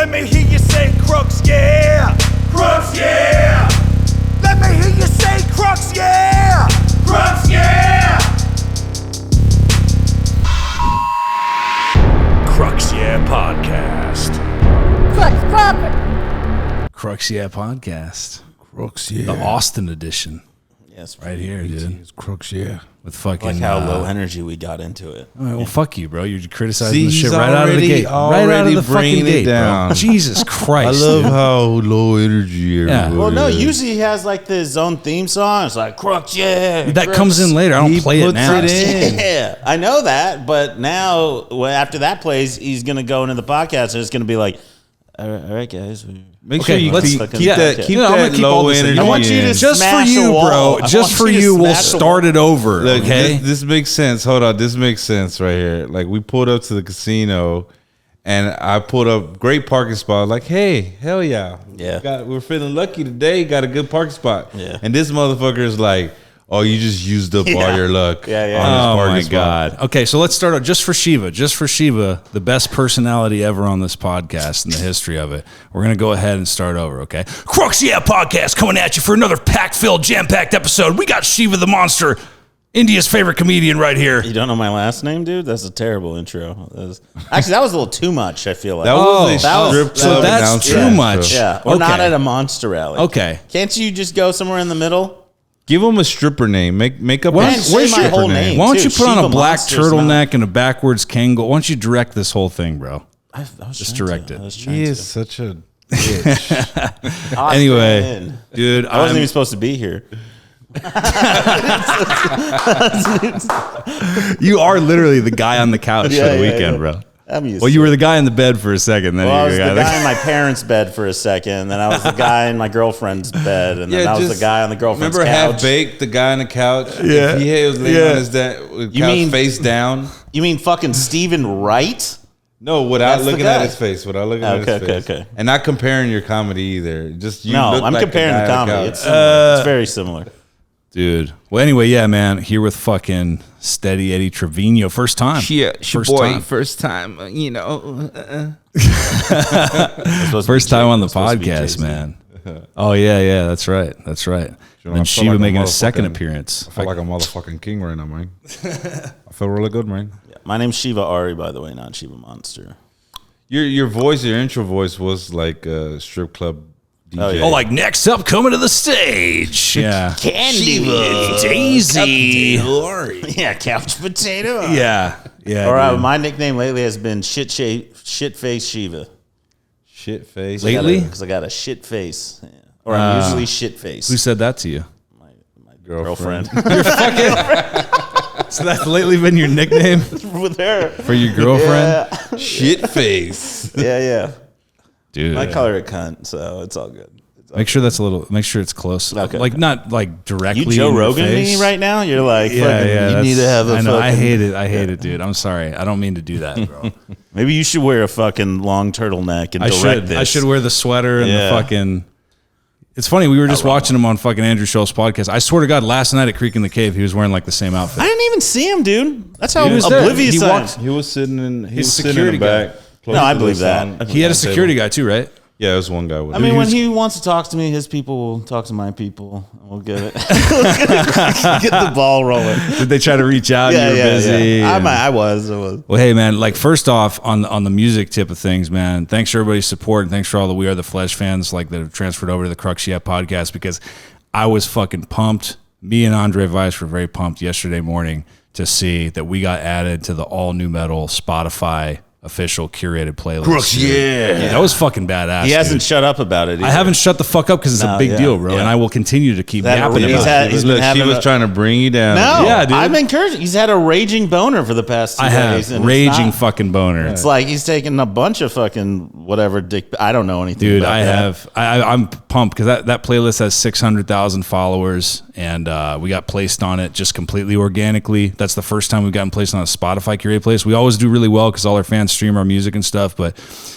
Let me hear you say Crux, yeah. Crux, yeah. Let me hear you say Crux, yeah. Crux, yeah. Crux, yeah podcast. Crux proper. Crux, yeah podcast. Crux, yeah. The Austin edition. Yes, Right here, dude. It's Crux, yeah. With fucking... like how low energy we got into it. All right, well, fuck you, bro. You're criticizing See, the shit he's right out of the already- gate. Right out of already the fucking bringing it gate, down. bro. Jesus I Christ. love dude. how low energy everybody Well, no, is. usually he has like his own theme song. It's like Crux, yeah. That Crux. comes in later. I don't He play it puts now. it in. Yeah, I know that, but now after that plays, he's gonna go into the podcast and it's gonna be like, all right, guys. Make Okay, sure you let's- keep yeah, that, okay. keep You know, I'm that gonna keep all low this in. energy. I want you to in. Just for smash a you, wall. bro. I Just want for you to you, we'll smash a start it over, Look, okay? this makes sense. Hold on, this makes sense right here. Like we pulled up to the casino, and I pulled up great parking spot. Like, hey, hell yeah, Yeah. we're feeling lucky today. Got a good parking spot. Yeah. And this motherfucker is like, oh, you just used up all your luck. Yeah, yeah. On this Oh parking my spot. God. Okay, so let's start out just for Shiva, the best personality ever on this podcast in the history of it. We're going to go ahead and start over, okay? Crux, yeah, podcast coming at you for another pack-filled, jam-packed episode. We got Shiva the Monster, India's favorite comedian right here. You don't know my last name, dude? That's a terrible intro. Actually, that was a little too much, I feel like. That was a that was- strip so club that's announcement. too much. yeah, or not Okay. at a monster rally. Okay. Can't you just go somewhere in the middle? Give him a stripper name. Make up Why a don't- say where's my your whole stripper name. Why don't you Dude, put on a Shiva black Monster's turtleneck and a backwards Kangol? Why don't you direct this whole thing, bro? I was Just trying direct to. it. I was trying He to. is such a bitch. Austin. Anyway, dude, I wasn't I'm- even supposed to be here. you are literally the guy on the couch Yeah, for the yeah, weekend, yeah. bro. I'm used Well, to you were it. the guy in the bed for a second. Then Well, I you was were the the guy in my parents' bed for a second, then I was the guy in my girlfriend's bed, and then I was the guy on the girlfriend's remember couch. Half Baked, the guy on the couch? Yeah. If he was laying Yeah. on his couch mean- face down. You mean fucking Stephen Wright? No, without That's the looking guy. at his face. Without looking at his Okay, face. okay. And not comparing your comedy either. Just you No, look I'm like comparing guy the on comedy. couch. It's similar. It's very similar. dude. Well, anyway, yeah, man. Here with fucking Steady Eddie Trevino, first time. Yeah, First time. first time, you know. First time on the Supposed to be podcast, Jay-Z. man. Oh yeah, that's right. I And feel Shiva like a making a second motherfucking- appearance. I feel like a motherfucking king right now, man. I feel really good, man. Yeah. My name's Shiva Ari, by the way, not Shiva Monster. Your voice, your intro voice was like a strip club DJ. Oh, yeah. Oh, like next up, coming to the stage. Yeah, Candy Daisy. Yeah, couch potato. Yeah. Or Dude. my nickname lately has been shit face Shiva. Shit face. Lately? Because I got a shit face. Yeah. Or I'm usually shit face. Who said that to you? My girlfriend. So that's lately been your nickname With her. for your girlfriend, Shit face. Yeah. dude. I call her a cunt, so it's all good. Make sure that's a little. Make sure it's close. Okay. Like not like directly. You Joe in your Rogan face. me right now? You're like, Yeah, fucking, yeah. you need to have a I know. I fucking- hate it. I hate it, dude. I'm sorry. I don't mean to do that, bro. Maybe you should wear a fucking long turtleneck and I direct should. this. I should wear the sweater and Yeah. the fucking. It's funny. We were just watching him on fucking Andrew Schultz's podcast. I swear to God, last night at Creek in the Cave, he was wearing like the same outfit. I didn't even see him, dude. That's how He was there. oblivious He I am. walked- He was sitting in. He His was sitting security in the back. close No, I to the believe that. sound- He had a table. security guy too, right? Yeah, it was one guy with. I mean, him. when he wants to talk to me, his people will talk to my people. We'll get it. Get the ball rolling. Did they try to reach out? Yeah, you were yeah, busy. yeah. and- I was. Well, hey, man, like first off, on the music tip of things, man, thanks for everybody's support and thanks for all the We Are the Flesh fans like that have transferred over to the Crux Yet podcast because I was fucking pumped. Me and Andre Weiss were very pumped yesterday morning to see that we got added to the all new metal Spotify official curated playlist. Crux, dude. yeah. That was fucking badass. He hasn't dude. shut up about it. I haven't shut the fuck up because it's a No, big yeah, deal, bro, yeah. and I will continue to keep That- yapping he's about had- it. he's been Look, she having was a- trying to bring you down. No, Yeah, dude. I'm encouraging. He's had a raging boner for the past 2 I days. have and it's raging not- fucking boner. It's like he's taking a bunch of fucking whatever dick. I don't know anything. Dude, about I that. have. I'm pumped because that playlist has 600,000 followers, and we got placed on it just completely organically. That's the first time we've gotten placed on a Spotify curated playlist. We always do really well because all our fans stream our music and stuff, but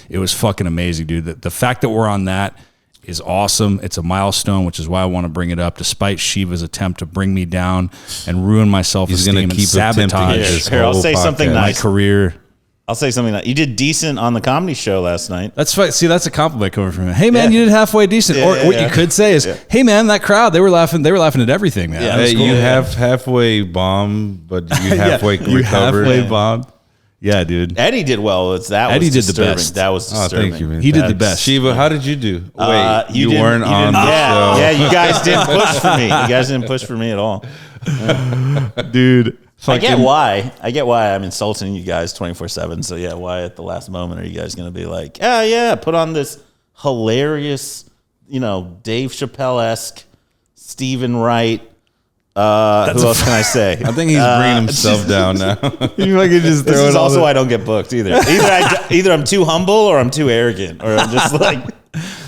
it was fucking amazing, dude. The fact that we're on that is awesome. It's a milestone, which is why I want to bring it up. Despite Shiva's attempt to bring me down and ruin my self-esteem gonna and keep attempting sabotage this Here, I'll whole say something podcast. my nice. career. I'll say something like, you did decent on the comedy show last night. That's fine. See, that's a compliment coming from him. Hey man, Yeah. you did halfway decent. Yeah, or yeah, what yeah. you could say is, hey man, that crowd, they were laughing at everything, man. Yeah. That was Hey, cool. you have halfway bombed, but you halfway You recovered. halfway bombed. Yeah, dude. Eddie did well. Eddie Was did the disturbing. best. That was Oh, disturbing. thank you, man. He did the Thanks. best. Shiva, how did you do? Wait, you didn't- weren't on the yeah, show. Yeah, you guys didn't push for me. You guys didn't push for me at all. Dude. I get why. I'm insulting you guys 24/7. So yeah, why at the last moment are you guys going to be like, oh yeah, put on this hilarious, Dave Chappelle-esque, Stephen Wright. Who else can I say? I think he's bringing himself down now. You fucking just This is also why I don't get booked either. Either I'm too humble or I'm too arrogant, or I'm just like,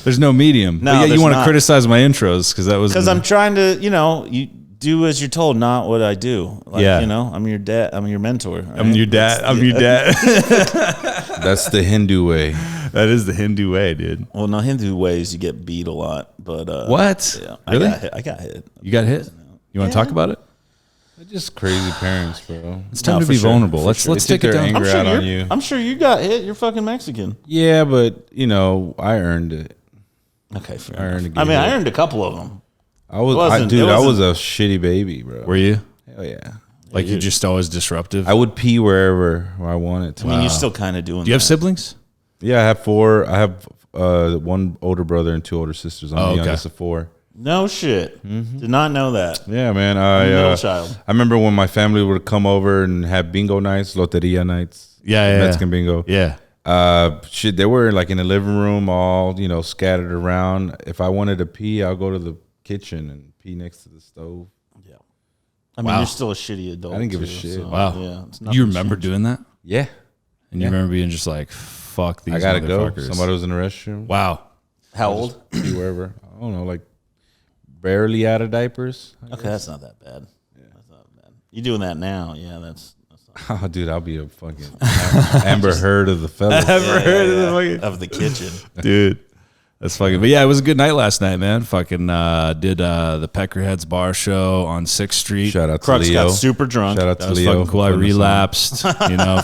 There's no medium. No, But yeah, you there's want to not. criticize my intros because that was because I'm trying to, you do as you're told, not what I do. Like, Yeah. I'm your dad. I'm your mentor. I'm right? your dad. I'm your dad. That's the Hindu way. That is the Hindu way, dude. Well, no, Hindu ways you get beat a lot, but What? Yeah, Really? I got hit. You got hit? You want to talk about it? They're just crazy parents, bro. It's time No, to for be sure, vulnerable. for Let's sure. let's They take took it their down. anger out on you. I'm sure you got hit. You're fucking Mexican. Yeah, but I earned it. Okay, fair I earned enough. a I mean, I hit. earned a couple of them. I was, wasn't- dude. it I was wasn't- a shitty baby, bro. Were you? Hell yeah. Like you just always disruptive? I would pee wherever I wanted to. I mean, you're still kind of doing. Do you have that. siblings? Yeah, I have 4. I have one older brother and 2 older sisters. I'm Oh, the okay. youngest of 4. No shit. Did not know that. Yeah, man. Middle child. I remember when my family would come over and have bingo nights, loteria nights. Yeah. Mexican bingo. Yeah. Shit, they were like in the living room, all scattered around. If I wanted to pee, I'll go to the kitchen and pee next to the stove. Yeah. I mean, Wow. you're still a shitty adult. I didn't give a too, shit. so, Wow. Yeah. It's You nothing remember changed. doing that? Yeah, And you remember being just like, fuck these I gotta go. motherfuckers. Somebody was in the restroom. Wow. How old? Pee wherever. I don't know, like barely out of diapers. Okay, that's not that bad. That's not bad. You doing that now? Yeah, that's not Oh, dude, I'll be a fucking Amber Heard of the fellas. of the kitchen. Dude. That's fucking, but yeah, it was a good night last night, man. Fucking did the Peckerheads bar show on 6th Street. Shout out to Crux Leo. got super drunk. Shout out That to was Leo. fucking cool. I for putting us on. relapsed,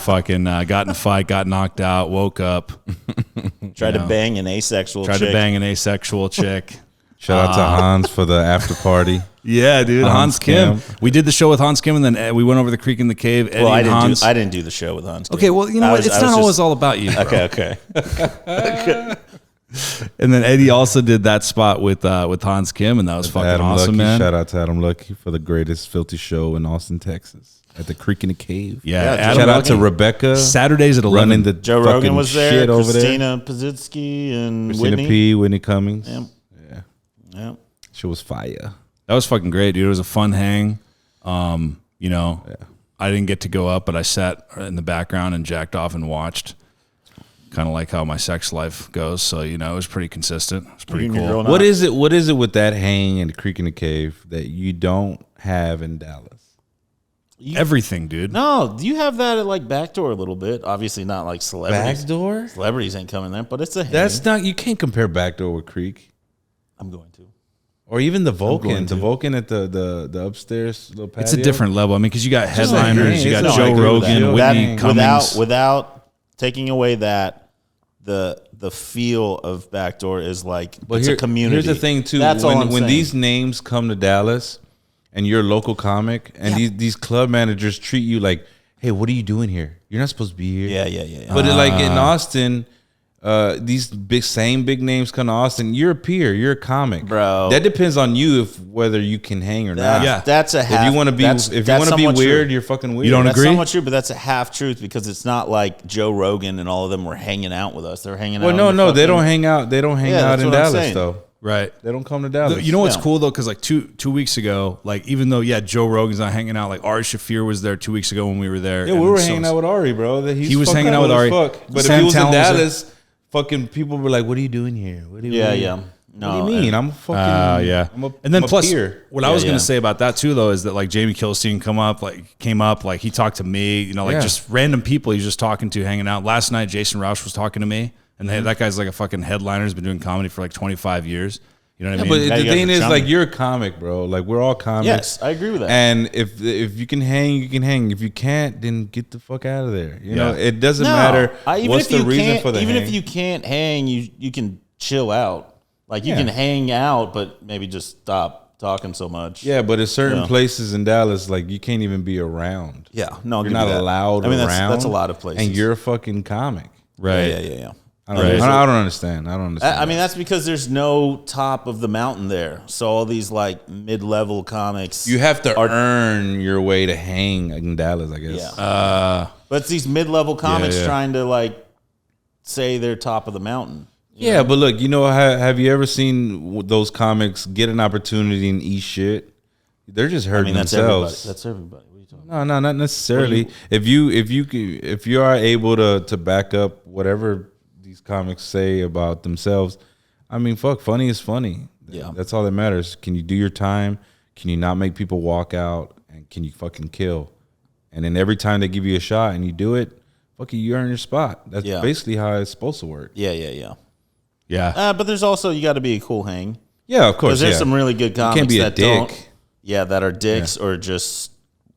fucking got in a fight, got knocked out, woke up, Tried to bang an asexual tried chick. to bang an asexual chick. Shout out to Hans for the after party. Yeah, dude, Hans Kim. Kim. We did the show with Hans Kim, and then we went over the creek in the cave. Eddie Well, and Hans. I didn't do the show with Hans. Okay, well, you know what? It's not always all about you. Bro. Okay. And then Eddie also did that spot with Hans Kim, and that was fucking Adam awesome, Lucky. man. Shout out to Adam Lucky for the greatest filthy show in Austin, Texas, at the Creek in the Cave. Yeah, Yeah, Adam Shout out Lucky. to Rebecca Saturdays at 11. running the Joe fucking Rogan was there. shit over there. Christina Pazitsky and Christina Whitney. P. Whitney Cummings. Yep. Yeah, Yeah. she was fire. That was fucking great, dude. It was a fun hang. I didn't get to go up, but I sat in the background and jacked off and watched. Kind of like how my sex life goes. So, it was pretty consistent. It was pretty You and your cool. girl What is it? What is it with that hang and the Creek in the Cave that you don't have in Dallas? Everything, dude. No, do you have that at like Backdoor a little bit? Obviously not like celebrities. Backdoor? Celebrities ain't coming there, but it's a hang. That's not. You can't compare Backdoor with Creek. I'm going to. Or even the going Vulcan. to. The Vulcan at the upstairs little patio. It's a different level. I mean, because you got like headliners, hang. you got It's Joe not like Rogan, that. Whitney That- Cummings. Without taking away that the feel of Backdoor is like it's a community. Here's the thing too. That's all I'm when saying. these names come to Dallas and you're a local comic and these club managers treat you like, hey, what are you doing here? You're not supposed to be here. Yeah. But like in Austin, these big names come to Austin. You're a peer. You're a comic, Bro. That depends on you if whether you can hang or not. Yeah. That's a half. If you want to be, that's somewhat weird, true. you're fucking weird. You don't That's agree? somewhat true, but that's a half truth because it's not like Joe Rogan and all of them were hanging out with us. They're hanging Well, out. no, in the they fucking- don't hang out. They don't hang Yeah, out that's in what I'm Dallas saying. though. Right. They don't come to Dallas. You know what's Yeah. cool though, because like two weeks ago, like even though Joe Rogan's not hanging out, like Ari Shaffir was there 2 weeks ago when we were there. Yeah, and we were so hanging out with Ari, bro. He was hanging out with Ari. But if Sam he was in Talon was there. Dallas, fucking people were like, "What are you doing here? What do you mean? Yeah. What No, do you mean? I'm fucking. Yeah, I'm a, and then I'm a plus, peer. what I was Yeah. gonna say about that too, though, is that like Jamie Kilstein came up, like he talked to me, Yeah. just random people he's just talking to, hanging out. Last night, Jason Roush was talking to me, and that guy's like a fucking headliner, has been doing comedy for like 25 years. You know what I But mean? Yeah, the you guys thing are is, chummy. like, you're a comic, bro. Like, we're all comics. Yes, I agree with that. And if you can hang, you can hang. If you can't, then get the fuck out of there. You know, it doesn't matter even what's if the you reason can't- for the even hang. if you can't hang, you can chill out. Like you Yeah. can hang out, but maybe just stop talking so much. Yeah, but at certain Yeah. places in Dallas, like, you can't even be around. Yeah. No, I'll You're give you not that. allowed I mean, around. that's a lot of places. And you're a fucking comic. Right. Yeah. I don't understand. I don't understand. I mean, that's because there's no top of the mountain there. So all these like mid-level comics, you have to earn your way to hang in Dallas, I guess. Yeah. But it's these mid-level comics yeah. trying to like say they're top of the mountain. Yeah, but look, you know, have you ever seen those comics get an opportunity and eat shit? They're just I hurting mean, that's themselves. everybody. That's everybody. What are you talking about? No, not necessarily. If you are able to back up whatever these comics say about themselves, I mean, fuck, funny is funny. Yeah. That's all that matters. Can you do your time? Can you not make people walk out? And can you fucking kill? And then every time they give you a shot and you do it, fuck you earn your spot. That's Yeah. basically how it's supposed to work. Yeah. Yeah. But there's also you got to be a cool hang. Yeah, of course. Because there's yeah. some really good comics can't be a that dick. don't. Yeah, that are dicks or just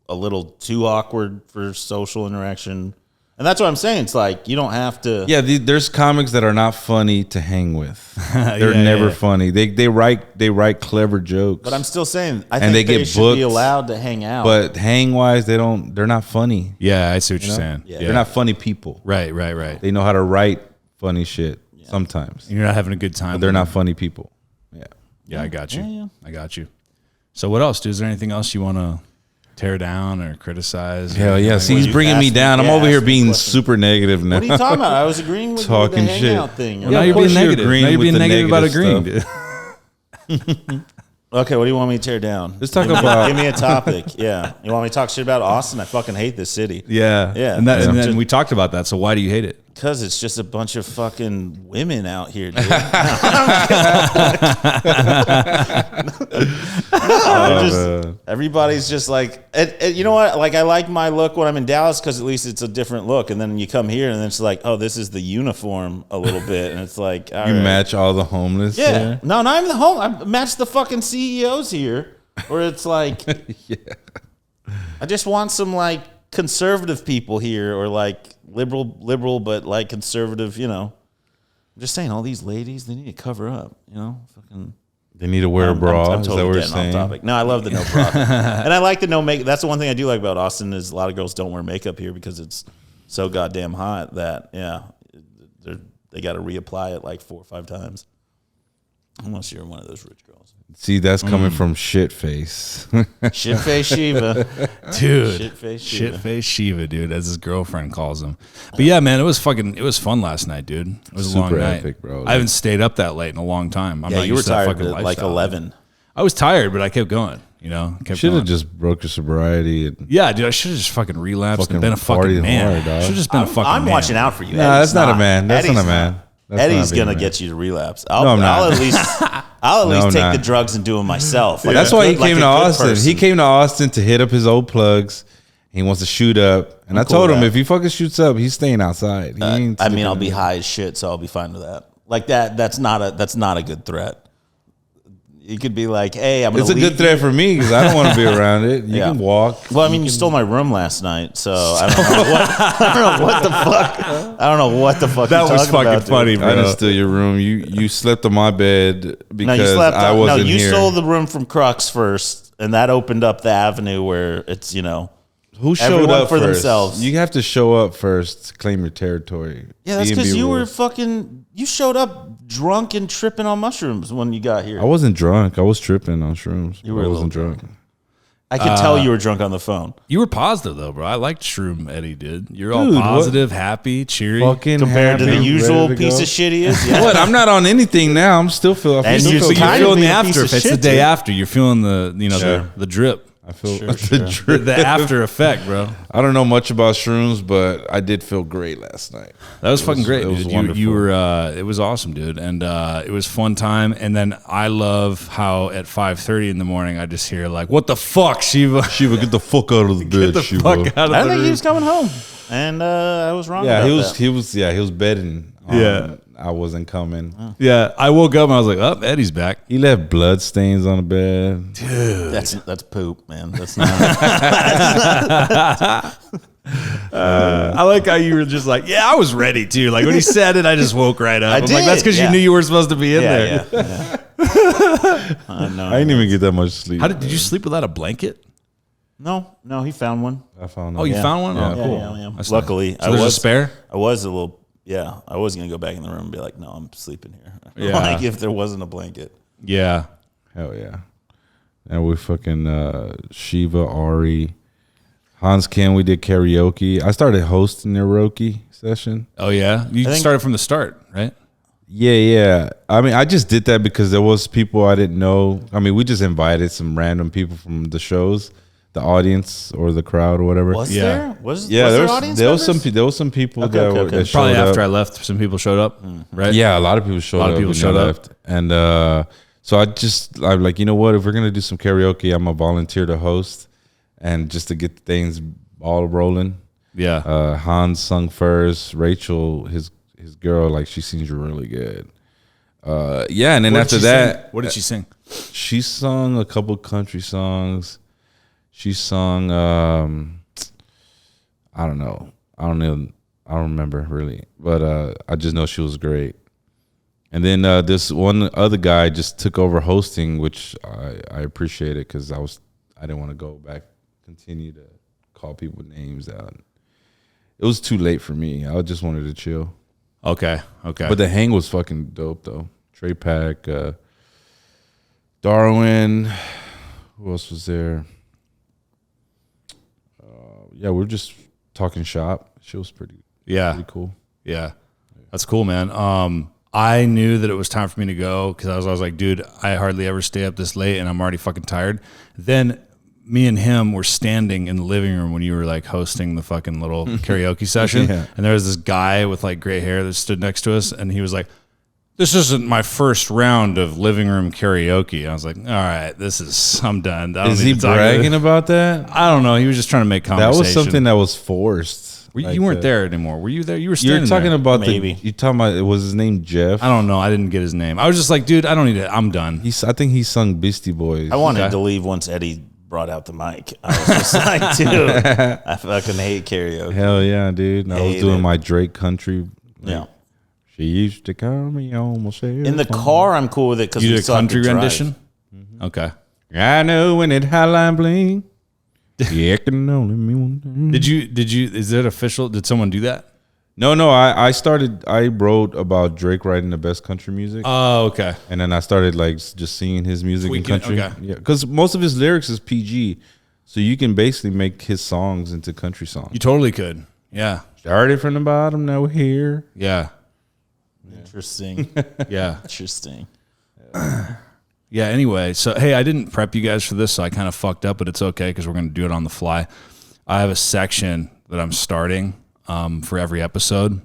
a little too awkward for social interaction. And that's what I'm saying. It's like you don't have to. Yeah, there's comics that are not funny to hang with. They're never funny. They write clever jokes. But I'm still saying I And think they they get should be booked, allowed to hang out. but hang wise, they're not funny. Yeah, I see what you're know? saying. Yeah. They're not funny people. Right. They know how to write funny shit sometimes. You're not having a good time. But they're not funny people. Yeah. Yeah, I got you. Yeah. I got you. So what else, dude? Is there anything else you want to tear down or criticize? Hell yeah. See, Well, he's you bringing me asked me- down. I'm yeah, over here ask me a being question. super negative now. What are you talking about? I was agreeing with Talking you with the shit. hangout thing. Well, now you're of course being you're negative. agreeing Now you're with being the negative about negative agreeing, dude. Okay, what do you want me to tear down? Let's talk about. Give me a topic. Yeah. You want me to talk shit about Austin? I fucking hate this city. Yeah. Yeah. And then Just- we talked about that. So why do you hate it? Because it's just a bunch of fucking women out here, dude. Everybody's just like, and you know what? Like, I like my look when I'm in Dallas because at least it's a different look. And then you come here and then it's like, oh, this is the uniform a little bit. And it's like, all You right. match all the homeless. Yeah. here? No, not even the home. I match the fucking CEOs here where it's like, I just want some like conservative people here or like liberal, but like conservative, you know. I'm just saying all these ladies, they need to cover up, you know, fucking. They need to wear a bra. I'm Is that totally what we're getting saying? off topic. No, I love the no bra. And I like the no makeup. That's the one thing I do like about Austin is a lot of girls don't wear makeup here because it's so goddamn hot that, yeah, they got to reapply it like 4 or 5 times. Unless you're one of those rich girls. See, that's coming from shit face. Shit face Shiva. Dude. Shit-face Shiva. Shit-face Shiva, dude, as his girlfriend calls him. But yeah, man, it was fun last night, dude. It was a long Super night. epic, bro. I haven't stayed up that late in a long time. I'm Yeah, not you were used to that tired fucking at like lifestyle. 11. I was tired, but I kept going, you know? Kept Should going. have just broke your sobriety. And, Yeah, dude, I should have just fucking relapsed Fucking and been a fucking partied man. hard, dog. Should have just been a fucking I'm man. watching out for you. Nah, Eddie's that's not a man. That's not a Eddie's man. That's Eddie's not being gonna a man. get you to relapse. No, I'm not. I'll at least No, I'm take not. the drugs and do them myself. Like That's a why he good- like came a to good Austin. person. He came to Austin to hit up his old plugs. He wants to shoot up. And I cool told with him that. if he fucking shoots up, he's staying outside. He ain't I mean, I'll sticking be in. high as shit, so I'll be fine with that. Like that. That's not a good threat. You could be like, hey, I'm gonna It's a leave good threat for me because I don't want to be around it. You Yeah. can walk. Well, I mean, you stole my room last night, so I don't know what the fuck. I don't know what the fuck. That you're was talking fucking about, dude. funny, I bro. didn't steal your room. You slept on my bed No, because you slept. I No, wasn't you here. stole the room from Crux first, and that opened up the avenue where it's Who showed everyone up for first? themselves. You have to show up first to claim your territory. Yeah, that's B&B because you were rules. fucking. You showed up drunk and tripping on mushrooms when you got here. I wasn't drunk. I was tripping on shrooms. You were I a wasn't little drunk. I could tell you were drunk on the phone. You were positive though, bro. I liked Shroom Eddie, dude. You're all Dude, what- positive, happy, cheery. Fucking Compared to the happy, usual ready to piece go. of shit he is. Yeah. What? I'm not on anything now. I'm still feeling. And still you're feel So you're kind of feeling the being a piece after of effects. It's shit, the day dude. after. You're feeling the Sure. the drip. I feel Sure, the sure. drip. The after effect, bro. I don't know much about shrooms, but I did feel great last night. That was fucking great, it was dude. wonderful. You were it was awesome, dude. And it was fun time. And then I love how at 5:30 in the morning I just hear like, what the fuck, Shiva? Shiva, get the fuck out of the bed, Get the Shiva. fuck out of I the think he room. was coming home, and I was wrong. Yeah, about he was. that. He was. Yeah, he was bedding. Yeah. I wasn't coming. Yeah, I woke up and I was like, "Oh, Eddie's back." He left blood stains on the bed. That's poop, man. That's not. I like how you were just like, "Yeah, I was ready too." Like when he said it, I just woke right up. I I'm like, did, "That's because you yeah. knew you were supposed to be in there." yeah. I didn't even get that much sleep. How did you sleep without a blanket? No, he found one. I found Oh, you Yeah. found one? Yeah. Oh, Yeah, cool. yeah. That's Luckily, nice. So there's a spare? I was a little. Yeah, I was gonna go back in the room and be like, "No, I'm sleeping here." Yeah. Like if there wasn't a blanket. Yeah. Hell yeah. And we fucking Shiva, Ari, Hans Kim, we did karaoke. I started hosting the karaoke session. Oh yeah. You think- started from the start, right? Yeah. I mean, I just did that because there was people I didn't know. I mean, we just invited some random people from the shows, the audience or the crowd or whatever. Was Yeah. there? Was Yeah, there audience members? there was some people Okay, that, okay, were, okay. that showed Probably after up. I left, some people showed up, right? Yeah, a lot of people showed up. people and showed I up. left. And so I'm like, you know what? If we're gonna do some karaoke, I'm gonna volunteer to host, and just to get things all rolling. Yeah. Hans sung first. Rachel, his girl, like she sings really good. Yeah, and then What did after she that, sing? What did she sing? she sung a couple country songs. She sung I don't know. I don't remember really. But I just know she was great. And then this one other guy just took over hosting, which I appreciate it because I didn't want to go back, continue to call people names out. It was too late for me. I just wanted to chill. Okay. But the hang was fucking dope though. Trey Pack, Darwin, who else was there? Yeah, we were just talking shop. She was pretty cool. Yeah. That's cool, man. I knew that it was time for me to go because I was like, dude, I hardly ever stay up this late and I'm already fucking tired. Then me and him were standing in the living room when you were like hosting the fucking little karaoke session. Yeah. And there was this guy with like gray hair that stood next to us and he was like, "This isn't my first round of living room karaoke." I was like, all right, I'm done. I don't Is need he to talk to bragging this. about that? I don't know. He was just trying to make That conversation. was something that was forced. You weren't there anymore. Were you there? You were You're standing talking there. about Maybe. you're talking about, was his name Jeff? I don't know. I didn't get his name. I was just like, dude, I don't need it. I'm done. I think he sung Beastie Boys. I wanted Okay. to leave once Eddie brought out the mic. I was just like, dude, I fucking hate karaoke. Hell yeah, dude. And I was Hate doing it. my Drake country. Yeah. She used to call me on my cell In the phone. car, I'm cool with it because You we did a still have to country drive. rendition? Okay. I know when it hotline bling. Yeah, can only me one thing. Did you, is it official? Did someone do that? No, I wrote about Drake writing the best country music. Oh, okay. And then I started like just singing his music Tweaking in it, country. okay. Yeah, because most of his lyrics is PG, so you can basically make his songs into country songs. You totally could. Yeah. Started from the bottom, now we're here. Yeah. Interesting. Yeah. Interesting. Yeah. Anyway, so hey, I didn't prep you guys for this, so I kind of fucked up, but it's okay because we're going to do it on the fly. I have a section that I'm starting for every episode.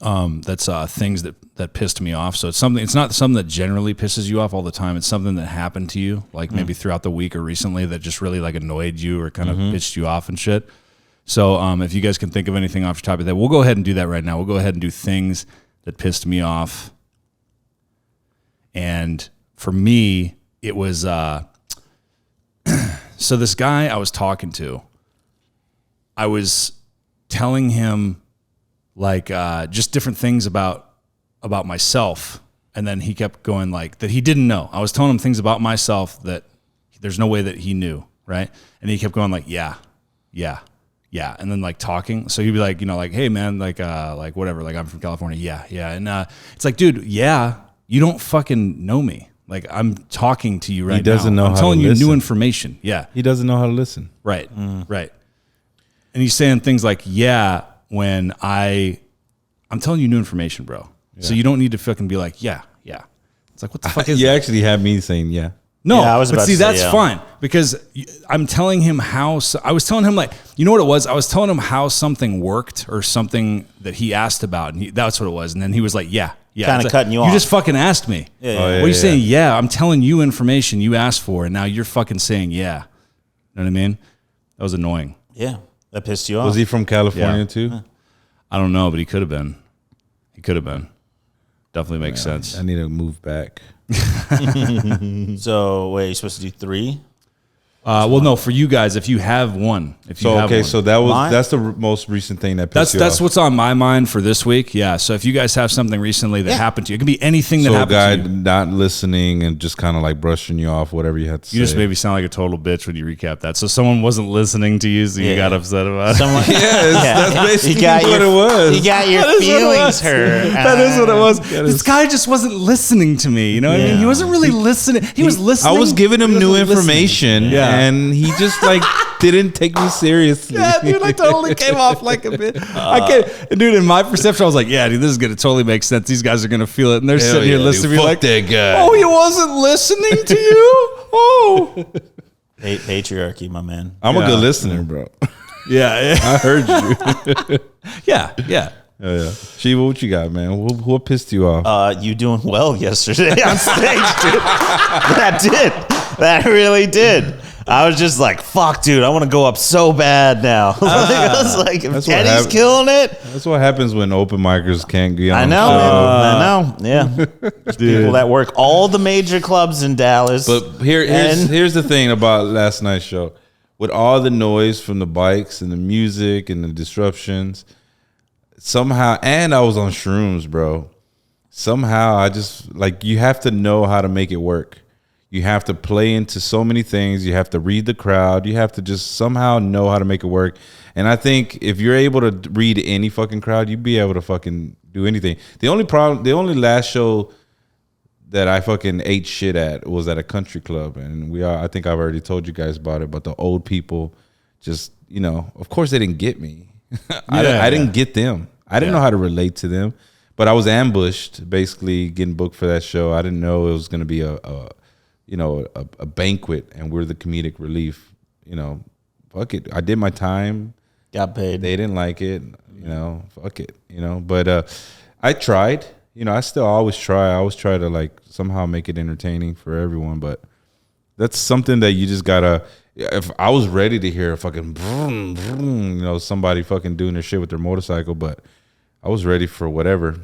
That's things that pissed me off. So it's not something that generally pisses you off all the time. It's something that happened to you, like maybe throughout the week or recently, that just really like annoyed you or kind of pissed you off and shit. So if you guys can think of anything off the top of that, we'll go ahead and do that right now. We'll go ahead and do things that pissed me off. And for me, it was so this guy I was talking to, I was telling him like just different things about myself, and then he kept going like that he didn't know. I was telling him things about myself that there's no way that he knew, right? And he kept going like, yeah, and then like talking. So he'd be like, like, hey man, like whatever, like I'm from California, yeah, and it's like, dude, yeah, you don't fucking know me. Like I'm talking to you right now. He doesn't know I'm how telling to you listen. new information. Yeah, He doesn't know how to listen. right, right. And he's saying things like, yeah, when I'm telling you new information, bro. So you don't need to fucking be like, yeah. It's like, what the fuck is You that? actually had me saying yeah. No, Yeah, I was but about see, to say, that's yeah. fine because I'm telling him how. I was telling him like, you know what it was? I was telling him how something worked or something that he asked about, and that's what it was. And then he was like, yeah. Kinda It's like, cutting you You off. just fucking asked me. Yeah, What are you saying? Yeah, I'm telling you information you asked for, and now you're fucking saying yeah. You know what I mean? That was annoying. Yeah. That pissed you off. Was he from California Yeah. too? I don't know, but he could have been. He could have been. Definitely makes sense. I need to move back. So wait, you're supposed to do 3? Well, no, for you guys, if you have one, if you have one. So that's the most recent thing that pissed you That's off. what's on my mind for this week. Yeah. So if you guys have something recently that happened to you, it can be anything that So a happened guy to you. not listening and just kind of like brushing you off, whatever you had to say. You just made me sound like a total bitch when you recap that. So someone wasn't listening to you, so you got upset about it. Someone, That's basically you got what it was. You got your feelings hurt. That is what it was. This guy just wasn't listening to me. You know what I mean? He wasn't really listening. He was listening. I was giving him He new wasn't listening. information, Yeah. and he just like didn't take me seriously. Yeah, dude, I totally came off like a bit. Dude, in my perception, I was like, yeah, dude, this is gonna totally make sense. These guys are gonna feel it, and they're sitting here listening to me like, that guy. oh, he wasn't listening to you. Oh, Patriarchy, my man. I'm a Yeah. good listener, bro. yeah, I heard you. yeah, yeah. Yeah. Shiva, what you got, man? What pissed you off? You doing well yesterday on stage, dude. That did. That really did. I was just like, fuck, dude, I want to go up so bad now. I was like, if That's what Eddie's happened. killing it. That's what happens when open micers can't get on I the know, show. man. I know. Yeah. There's people that work all the major clubs in Dallas. But And- here's the thing about last night's show. With all the noise from the bikes and the music and the disruptions, somehow, and I was on shrooms, bro. Somehow I just, like, you have to know how to make it work. You have to play into so many things. You have to read the crowd. You have to just somehow know how to make it work. And I think if you're able to read any fucking crowd, you'd be able to fucking do anything. The only last show that I fucking ate shit at was at a country club. And I think I've already told you guys about it, but the old people just, of course they didn't get me. I didn't get them. I didn't know how to relate to them, but I was ambushed basically getting booked for that show. I didn't know it was going to be a banquet, and we're the comedic relief. Fuck it. I did my time. got paid. They didn't like it. Fuck it. But I tried. I still always try. I always try to like somehow make it entertaining for everyone. But that's something that you just gotta. If I was ready to hear a fucking vroom, vroom, somebody fucking doing their shit with their motorcycle, but I was ready for whatever.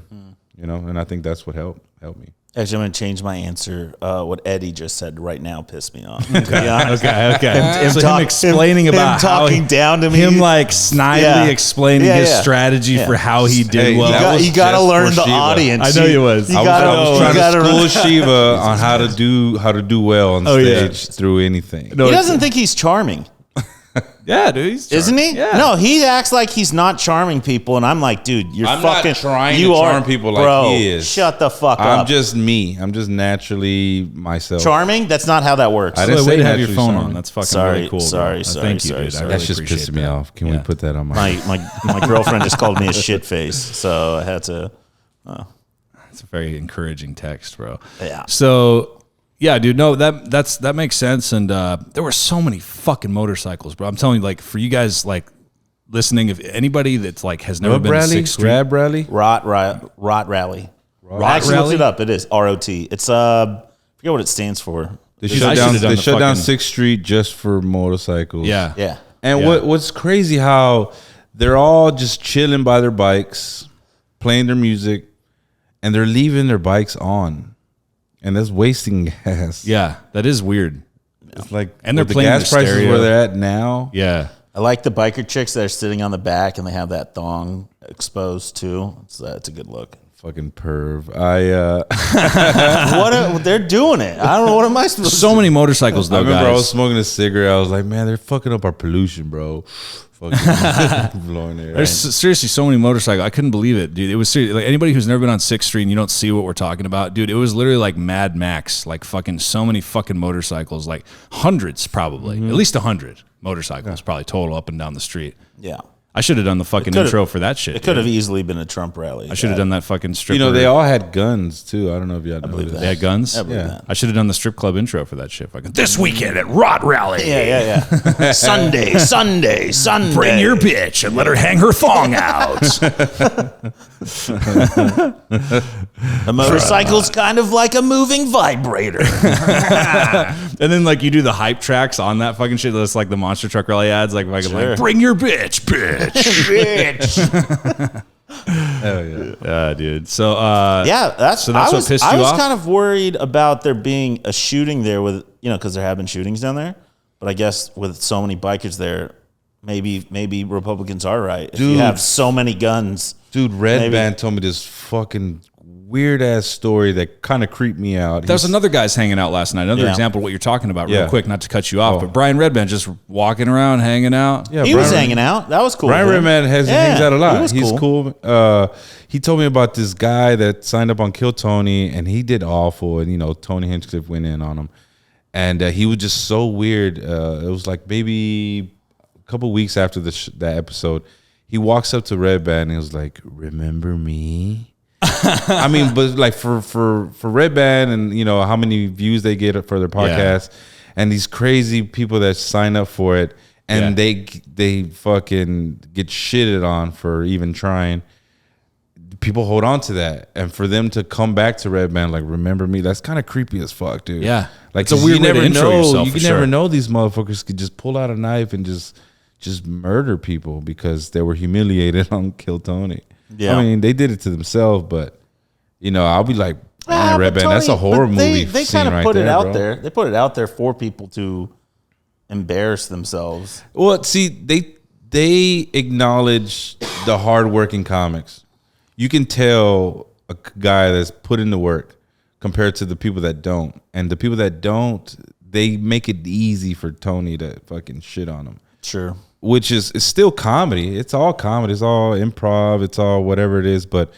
And I think that's what helped me. Actually, I'm going to change my answer. What Eddie just said right now pissed me off. Okay. So him explaining about him talking down to me. him like snidely Yeah. explaining Yeah, his yeah. strategy Yeah. for how he did Hey, well. that was You got to just learn for the Shiva. audience. I know you was. You I gotta, I was you trying gotta to school Shiva on how to do well on stage through anything. No, He doesn't think he's charming, Yeah, dude. He's isn't he? Yeah. No, he acts like he's not charming people, and I'm like, dude, you're I'm not fucking. trying you to are, charm people like bro, he is. Shut the fuck I'm up. just me. I'm just naturally myself. Charming? That's not how that works. I By didn't the way, way say to have your naturally phone charming. on. That's fucking Sorry, really cool. sorry, bro. sorry, Thank you, sorry, dude. sorry. I That's really just appreciate pissing me that. off. Can Yeah. we put that on my? My girlfriend just called me a shit face, so I had to. It's a very encouraging text, bro. Yeah. So, yeah, dude, no, that makes sense. And there were so many fucking motorcycles, bro. I'm telling you, like, for you guys, like, listening, if anybody that's like has never Rub been to rally, 6th Street, grab rally. Rot Rally. I actually Rally? looked it up. It is ROT. It's I forget what it stands for. They I shut should've down. done They the shut down fucking- 6th Street just for motorcycles. yeah, Yeah. And Yeah. what's crazy how they're all just chilling by their bikes, playing their music, and they're leaving their bikes on, and that's wasting gas. yeah, that is weird. It's like, And they're with the playing gas their prices stereo. where they're at now. Yeah, I like the biker chicks that are sitting on the back and they have that thong exposed too. It's a good look. Fucking perv. They're doing it. I don't know what am I supposed to so many motorcycles though. I remember guys. I was smoking a cigarette. I was like, man, they're fucking up our pollution, bro. Fucking blowing it. There's seriously so many motorcycles. I couldn't believe it, dude. It was serious. Like anybody who's never been on 6th Street and you don't see what we're talking about, dude. It was literally like Mad Max. Like fucking so many fucking motorcycles, like hundreds probably, at least 100 motorcycles probably total up and down the street. Yeah. I should have done the fucking could've- intro for that shit. It could have dude. easily been a Trump rally. I should have done that fucking strip. They all had guns too. I don't know if y'all know believe this. They had guns. I believe Yeah. that. I should have done the strip club intro for that shit. Fucking this weekend at Rot Rally. Yeah. Sunday. Bring your bitch and let her hang her thong out. A motorcycle's kind of like a moving vibrator. And then like you do the hype tracks on that fucking shit. That's like the monster truck rally ads. Like fucking Sure. like bring your bitch. Hell yeah. Yeah, dude. So Yeah, that's what pissed you I was off? kind of worried about there being a shooting there with because there have been shootings down there, but I guess with so many bikers there, maybe Republicans are right. If you Dude. have so many guns, Dude, Red Maybe. Band told me this fucking weird ass story that kind of creeped me out. There was another guy's hanging out last night. Another Yeah. example of what you're talking about, real Yeah. quick, not to cut you off. Oh. But Brian Redband just walking around, hanging out. Yeah, he was hanging out. That was cool. Brian of him. Redman hangs out a lot. He was He's cool. He told me about this guy that signed up on Kill Tony, and he did awful. And Tony Hinchcliffe went in on him, and he was just so weird. It was like maybe a couple weeks after that episode, he walks up to Red Band and he was like, "Remember me?" I mean, but like for Red Band and how many views they get for their podcast, and these crazy people that sign up for it, and they fucking get shitted on for even trying. People hold on to that, and for them to come back to Red Band like, "Remember me?" That's kind of creepy as fuck, dude. Yeah. like It's a weird way to intro yourself, You for can never sure. know these motherfuckers could just pull out a knife and just murder people because they were humiliated on Kill Tony. Yeah. I mean, they did it to themselves, but I'll be like, man, Red but Band, that's a Tony- horror but movie. They scene kind of right put it there, out bro. there. They put it out there for people to embarrass themselves. Well, see, they acknowledge the hardworking comics. You can tell a guy that's put in the work compared to the people that don't, and the people that don't, they make it easy for Tony to fucking shit on them. Sure. Which is it's still comedy. It's all comedy. It's all improv. It's all whatever it is. But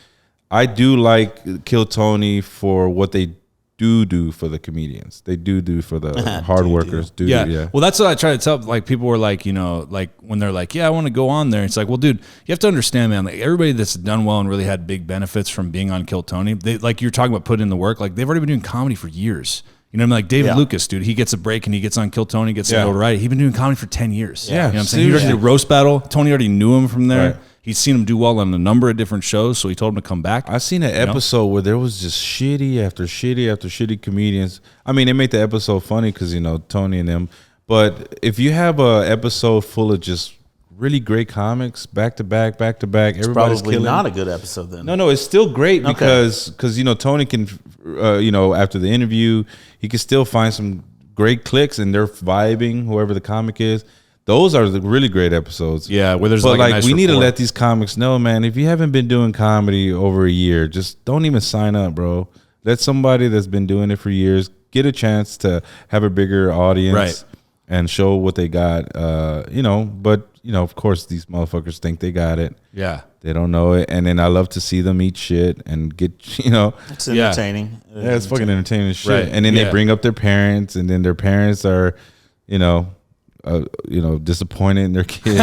I do like Kill Tony for what they do for the comedians. They do for the hard workers. Yeah. Well, that's what I try to tell. Like, people were like, like when they're like, yeah, I want to go on there. It's like, well, dude, you have to understand, man, like everybody that's done well and really had big benefits from being on Kill Tony, they, like you're talking about putting in the work, like they've already been doing comedy for years. You know what I mean? Like David Lucas, dude, he gets a break and he gets on Kill Tony, gets some notoriety. He's been doing comedy for 10 years. Yeah. You know what I'm saying? He already did Roast Battle. Tony already knew him from there. Right. He's seen him do well on a number of different shows, so he told him to come back. I seen an episode where there was just shitty after shitty after shitty comedians. I mean, they made the episode funny because Tony and them. But if you have a episode full of just really great comics back to back, everybody's Probably killing. not a good episode then. No, it's still great Okay. because Tony can, after the interview, he can still find some great clicks and they're vibing. Whoever the comic is, those are the really great episodes. Yeah, where there's but like a nice we need to rapport. let these comics know, man. If you haven't been doing comedy over a year, just don't even sign up, bro. Let somebody that's been doing it for years get a chance to have a bigger audience, Right. and show what they got. But of course, these motherfuckers think they got it. Yeah. They don't know it, and then I love to see them eat shit and get It's entertaining. yeah, it's fucking entertaining as shit. Right. And then Yeah. they bring up their parents, and then their parents are, disappointed in their kid.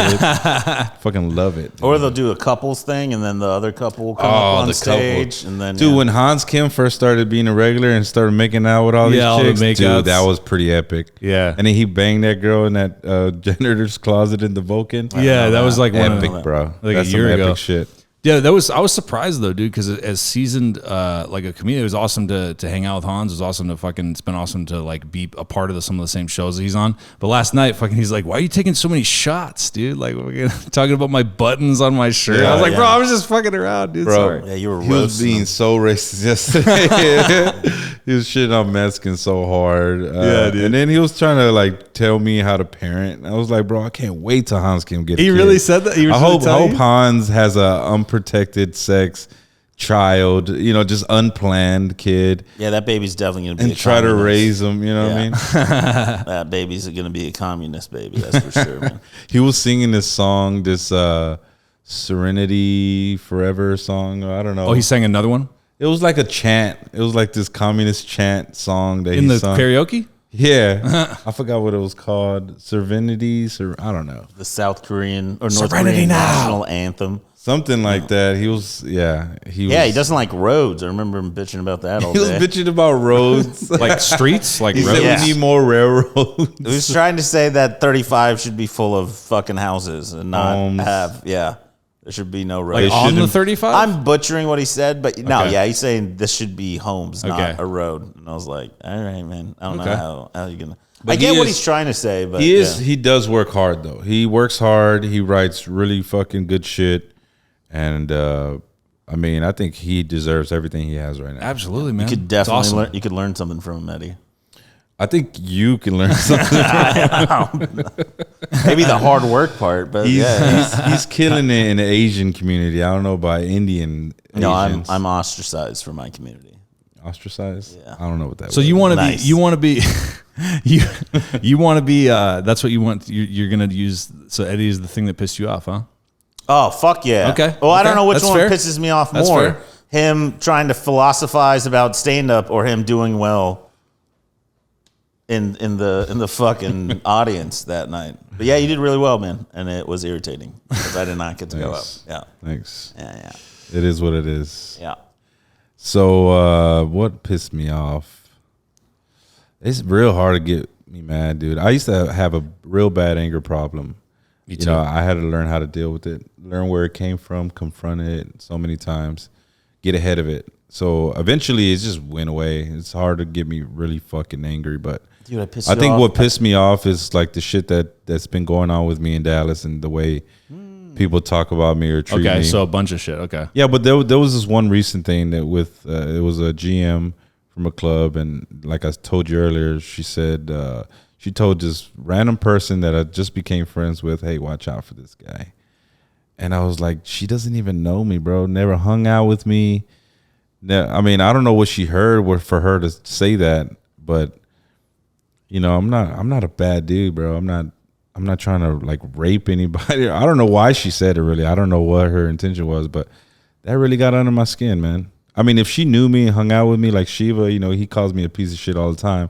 Fucking love it. Or they'll do a couples thing, and then the other couple will come up on the stage, and then Dude, when Hans Kim first started being a regular and started making out with all these Yeah, all the chicks, makeouts. dude, that was pretty epic. Yeah. And then he banged that girl in that janitor's closet in the Vulcan. Yeah, that was like one of Epic, bro. like That's a year some ago. epic shit. Yeah, I was surprised though, dude, because as seasoned like a comedian, it was awesome to hang out with Hans. It was awesome it's been awesome to like be a part of some of the same shows that he's on. But last night, he's like, "Why are you taking so many shots, dude? Like, we're talking about my buttons on my shirt." I was like, "Bro, I was just fucking around, dude." Bro, Sorry. Yeah, you were he was roasting being him. so racist yesterday. He was shitting on Mexicans so hard. Yeah, dude. And then he was trying to like tell me how to parent. I was like, bro, I can't wait till Hans Kim get a He kid. really said that? He was I really hope telling you? Hans has a unprotected sex child, just unplanned kid, Yeah, that baby's definitely going to be and try to communist. raise him. You know what I mean? That baby's going to be a communist baby, that's for sure, man. He was singing this song, this Serenity Forever song. I don't know. Oh, he sang another one It was like a chant. It was like this communist chant song that in he the sung. karaoke. Yeah, I forgot what it was called. Serenity, I don't know, The South Korean or North Serenity Korean now. national anthem. something like that. He was, Yeah, he doesn't like roads. I remember him bitching about that all He was day. bitching about roads. Like streets, like He roads. said Yeah. we need more railroads. He was trying to say that 35 should be full of fucking houses and not Homes. there should be no Like roads. on the shouldn't- 35. I'm butchering what he said, but no, Okay. yeah, he's saying this should be homes, Okay. not a road. And I was like, all right, man. I don't Okay. know how you're going to. But I get he what is- he's trying to say, but He is. yeah. He does work hard though. He works hard. He writes really fucking good shit, And I mean, I think he deserves everything he has right now. Absolutely, man. You could It's definitely awesome. learn. You could learn something from him, Eddie. I think you can learn something. Maybe the hard work part, but He's killing it in the Asian community. I don't know about Indian. No, Asians. I'm ostracized from my community. Ostracized. Yeah. I don't know what that. So word you want to Nice. be, you want to be, you want to be. That's what you want. You're gonna use. So Eddie is the thing that pissed you off, huh? Oh, fuck yeah. Okay. Well, I don't Okay. know which That's one fair. pisses me off That's more. fair. Him trying to philosophize about stand-up or him doing well in the fucking audience that night. But yeah, you did really well, man. And it was irritating because I did not get to go up. Nice. Yeah. Thanks. Yeah. It is what it is. Yeah. So what pissed me off? It's real hard to get me mad, dude. I used to have a real bad anger problem. Me You know, I had to learn how to deal with it, learn where it came from, confront it so many times, get ahead of it. So eventually it just went away. It's hard to get me really fucking angry, but Dude, I pissed I you think off. what pissed me off is like the shit that's been going on with me in Dallas and the way people talk about me or treat Okay, me. so a bunch of shit. Okay. Yeah, but there was this one recent thing that with it was a GM from a club, and like I told you earlier, she said she told this random person that I just became friends with, "Hey, watch out for this guy." And I was like, she doesn't even know me, bro. Never hung out with me. I mean, I don't know what she heard for her to say that, but you know, I'm not a bad dude, bro. I'm not trying to like rape anybody. I don't know why she said it really. I don't know what her intention was, but that really got under my skin, man. I mean, if she knew me and hung out with me like Shiva, you know, he calls me a piece of shit all the time,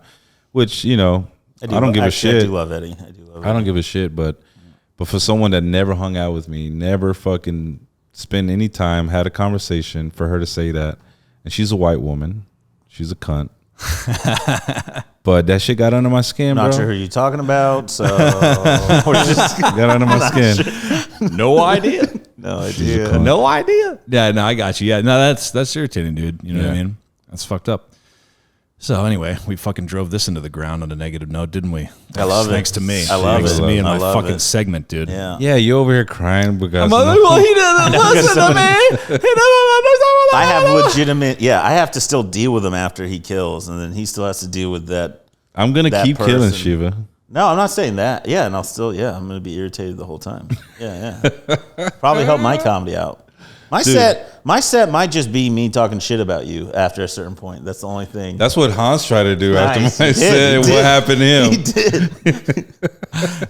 which, you know, I don't give a shit. I do love Eddie. I do love I don't give a shit, but for someone that never hung out with me, never fucking spent any time, had a conversation, for her to say that, and she's a white woman, she's a cunt. But that shit got under my skin, Not bro. sure who you're talking about, so we're just Got under my skin. No idea. no idea. No idea. Yeah, no, I got you. Yeah, no, that's irritating, dude. You know what I Yeah. mean? That's fucked up. So anyway, we fucking drove this into the ground on a negative note, didn't we? I love it. Thanks to me. I love Thanks it. to me and I my love fucking it. segment, dude. Yeah. Yeah, you over here crying because Well, he didn't listen to me. I have legitimate. Yeah, I have to still deal with him after he kills, and then he still has to deal with that. I'm gonna that keep killing person. Shiva. No, I'm not saying that. Yeah, and I'm gonna be irritated the whole time. Yeah. Probably help my comedy out. My set might just be me talking shit about you after a certain point. That's the only thing. That's what Hans tried to do Nice. after I He said did. what happened to him. He did.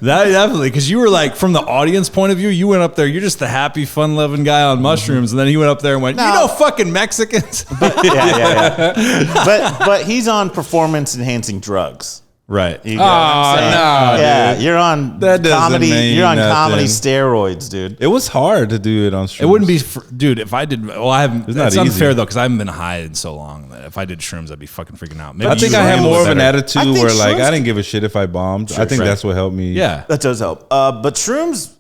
That definitely, because you were like, from the audience point of view, you went up there, you're just the happy, fun-loving guy on mushrooms, and then he went up there and went, you No. know fucking Mexicans? Yeah. But he's on performance enhancing drugs. Right. You get what I'm saying? no, Yeah, dude. you're on That doesn't comedy. mean You're on nothing. comedy steroids, dude. It was hard to do it on streams. It wouldn't be, dude, if I did, well, I haven't, It's not it's unfair easy. though, because I haven't been high in so long. That if I did shrooms, I'd be fucking freaking out. Maybe I think you I had were more of an better. attitude I think where like shrooms- I didn't give a shit if I bombed. I think right. that's what helped me. Yeah. That does help. But shrooms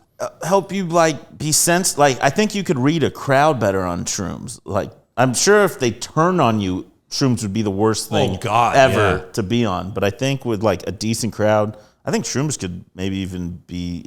help you like be sensed. Like I think you could read a crowd better on shrooms. Like I'm sure if they turn on you, shrooms would be the worst thing God, ever yeah. to be on. But I think with like a decent crowd, I think shrooms could maybe even be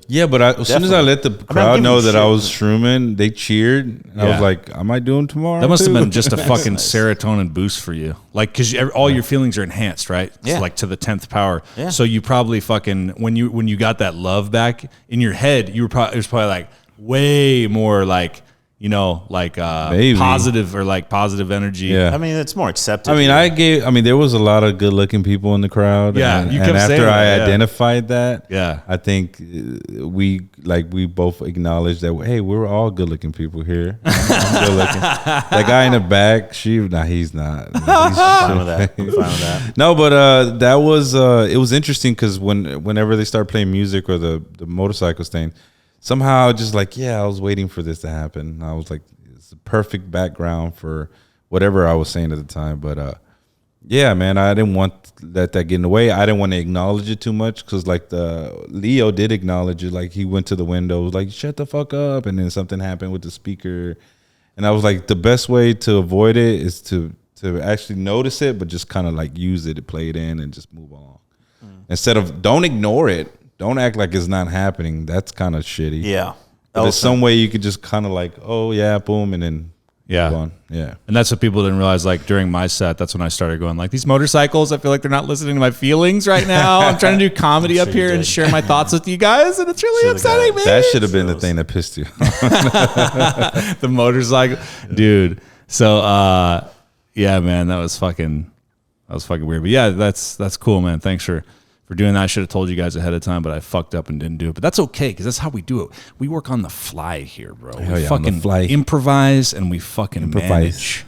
Yeah, but as soon as I let the crowd giving know you that I shit. was shrooming, they cheered. And I Yeah. was like, I might do them tomorrow. That must have too. been just a fucking serotonin boost for you. Like, because all your feelings are enhanced, right? Yeah. It's like to the 10th power. Yeah. So you probably fucking, when you got that love back in your head, it was probably like way more like, you know, like Maybe. positive or like positive energy. Yeah. I mean, it's more accepted. I mean, there was a lot of good looking people in the crowd. Yeah, And, you and kept after saying I that, yeah. identified that, Yeah. I think we both acknowledged that, hey, we're all good looking people here. I'm good looking. That guy in the back, he's not. He's fine with that. I'm fine with that. No, but that was it was interesting because whenever they start playing music or the motorcycles thing, somehow just like, yeah, I was waiting for this to happen. I was like, it's a perfect background for whatever I was saying at the time. But yeah, man, I didn't want to let that get in the way. I didn't want to acknowledge it too much because like the Leo did acknowledge it. Like he went to the window, was like, shut the fuck up. And then something happened with the speaker. And I was like, the best way to avoid it is to actually notice it, but just kind of like use it to play it in and just move on. Instead of, don't ignore it. Don't act like it's not happening. That's kind of shitty. Yeah. But there's some way you could just kind of like, oh yeah, boom, and then move on. Yeah. And that's what people didn't realize. Like during my set, that's when I started going like, these motorcycles, I feel like they're not listening to my feelings right now. I'm trying to do comedy up here and share my thoughts with you guys, and it's really upsetting me. That should have been the thing that pissed you. The motorcycle, dude. So yeah, man, that was fucking weird. But yeah, that's cool, man. Thanks for doing that. I should have told you guys ahead of time, but I fucked up and didn't do it. But that's okay, because that's how we do it. We work on the fly here, bro. We fucking improvise and we fucking manage.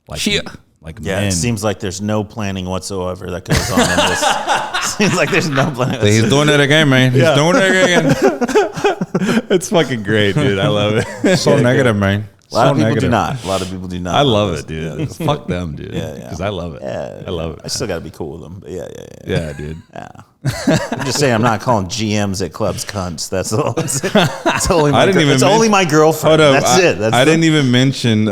Like men. It seems like there's no planning whatsoever that goes on in this. Seems like there's no planning. He's doing it again, man. He's doing it again. It's fucking great, dude. I love it. So negative, man. A lot of people do not. A lot of people do not. I love it, dude. Yeah, fuck them, dude. Yeah, because I love it. Yeah, I love it. I still got to be cool with them. But yeah. Yeah, dude. Yeah. I'm just saying, I'm not calling GMs at clubs cunts. That's all. It's only my. It's only my girlfriend. That's it. I didn't even mention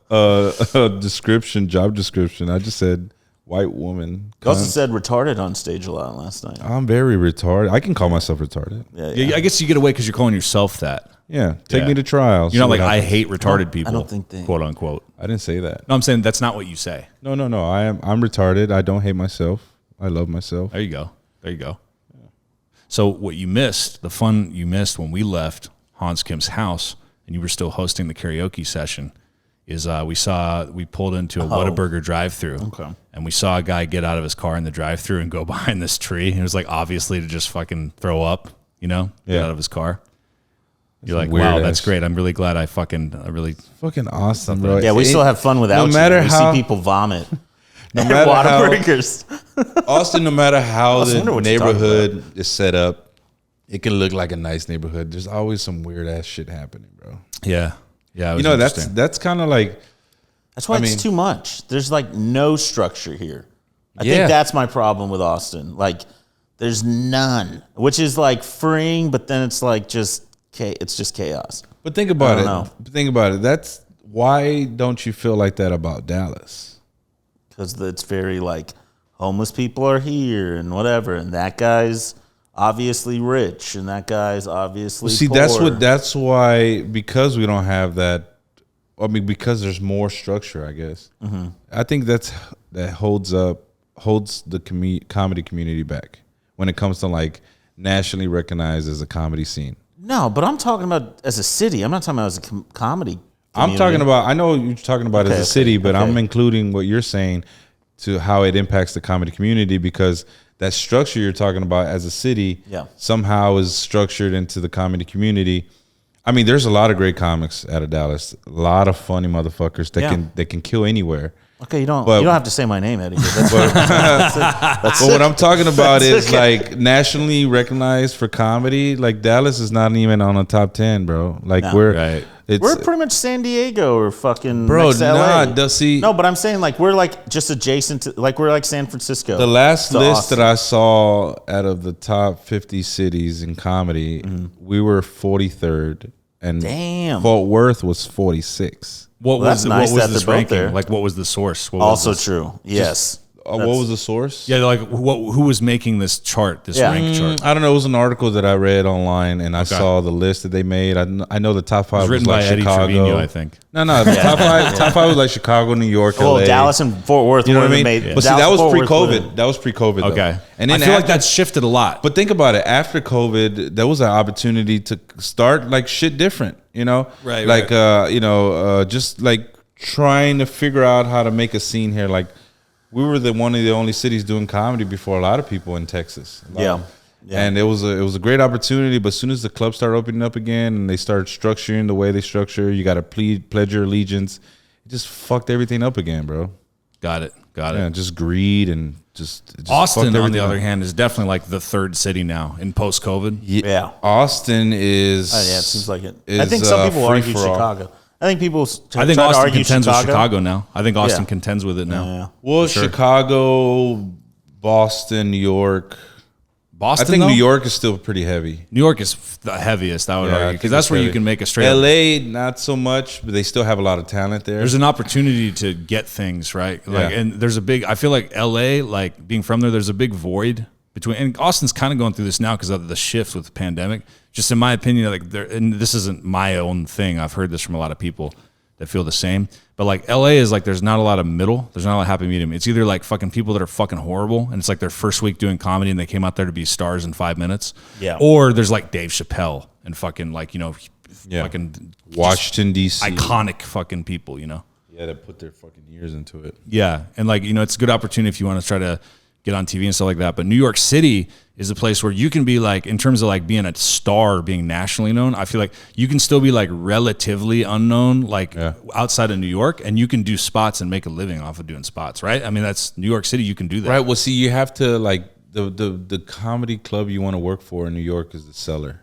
a description, job description. I just said white woman. You also said retarded on stage a lot last night. I'm very retarded. I can call myself retarded. Yeah, I guess you get away because you're calling yourself that. Yeah, take me to trials. You're not like, I hate retarded people. I don't think they, quote unquote. I didn't say that. No, I'm saying that's not what you say. No. I'm retarded. I don't hate myself. I love myself. There you go. Yeah. So what you missed, the fun you missed when we left Hans Kim's house and you were still hosting the karaoke session, is we pulled into a Whataburger drive-thru, and we saw a guy get out of his car in the drive-thru and go behind this tree. It was like obviously to just fucking throw up, get out of his car. You're like, wow, that's great. I'm really glad I really fucking awesome, bro. Yeah, we still have fun without you. We see people vomit. No matter Whataburgers. Austin, no matter how the neighborhood is set up, it can look like a nice neighborhood. There's always some weird ass shit happening, bro. Yeah. That's kind of like. That's why it's too much. There's like no structure here. I think that's my problem with Austin. Like, there's none, which is like freeing, but then it's like it's just chaos. But think about it. That's why don't you feel like that about Dallas? Because it's very like homeless people are here and whatever, and that guy's obviously rich and that guy's obviously poor. That's why, because we don't have that. I mean, because there's more structure, I guess. Mm-hmm. I think that holds the comedy community back when it comes to like nationally recognized as a comedy scene. No, but I'm talking about as a city. I'm not talking about as a comedy community. I'm talking about, I know you're talking about as a city, but I'm including what you're saying to how it impacts the comedy community, because that structure you're talking about as a city somehow is structured into the comedy community. I mean, there's a lot of great comics out of Dallas, a lot of funny motherfuckers that can kill anywhere. Okay, you don't have to say my name, Eddie. But what I'm talking about is like nationally recognized for comedy. Like Dallas is not even on the top 10, bro. Like we're pretty much San Diego or fucking bro. Next LA. No, but I'm saying like we're like just adjacent to, like we're like San Francisco. The last list Austin that I saw out of the top 50 cities in comedy, we were 43rd, and Fort Worth was 46. What was this ranking? Like, what was the source? True. Yes. What was the source? Yeah, like who was making this chart, this rank chart? I don't know. It was an article that I read online, and I saw the list that they made. I know the top 5 was written like by Eddie Chicago. Trevino, I think. No, the top five was like Chicago, New York, LA. Dallas and Fort Worth. You know what I mean? But see, that was pre-COVID. That was pre-COVID. Okay. And then I feel like that's shifted a lot. But think about it. After COVID, there was an opportunity to start like shit different. Right. Like just like trying to figure out how to make a scene here. Like, we were one of the only cities doing comedy before a lot of people in Texas. And it was a great opportunity. But as soon as the clubs start opening up again and they start structuring the way they structure, you got to pledge your allegiance. It just fucked everything up again, bro. Got it. Yeah, just greed and just Austin, on the other hand, is definitely like the third city now in post-COVID. Yeah. Austin is. It seems like it. I think some people argue Chicago. I think Austin contends with Chicago now. I think Austin contends with it now. Yeah. Well, Chicago, Boston, New York. Boston, I think New York is still pretty heavy. New York is the heaviest, I would argue, because that's where you can make a straight. LA, not so much, but they still have a lot of talent there. There's an opportunity to get things right, and there's a big. I feel like LA, like being from there, there's a big void between, and Austin's kind of going through this now because of the shift with the pandemic. Just in my opinion, like and this isn't my own thing. I've heard this from a lot of people that feel the same. But like LA is like, there's not a lot of middle. There's not a lot of happy medium. It's either like fucking people that are fucking horrible and it's like their first week doing comedy and they came out there to be stars in 5 minutes. Yeah. Or there's like Dave Chappelle and fucking like, you know, fucking Washington D.C. iconic fucking people, you know. Yeah, that put their fucking years into it. Yeah, and like, you know, it's a good opportunity if you want to try to get on TV and stuff like that. But New York City is a place where you can be like, in terms of like being a star, being nationally known, I feel like you can still be like relatively unknown, like outside of New York, and you can do spots and make a living off of doing spots, right? I mean, that's New York City, you can do that. Right, well, see, you have to, like, the comedy club you want to work for in New York is the Cellar.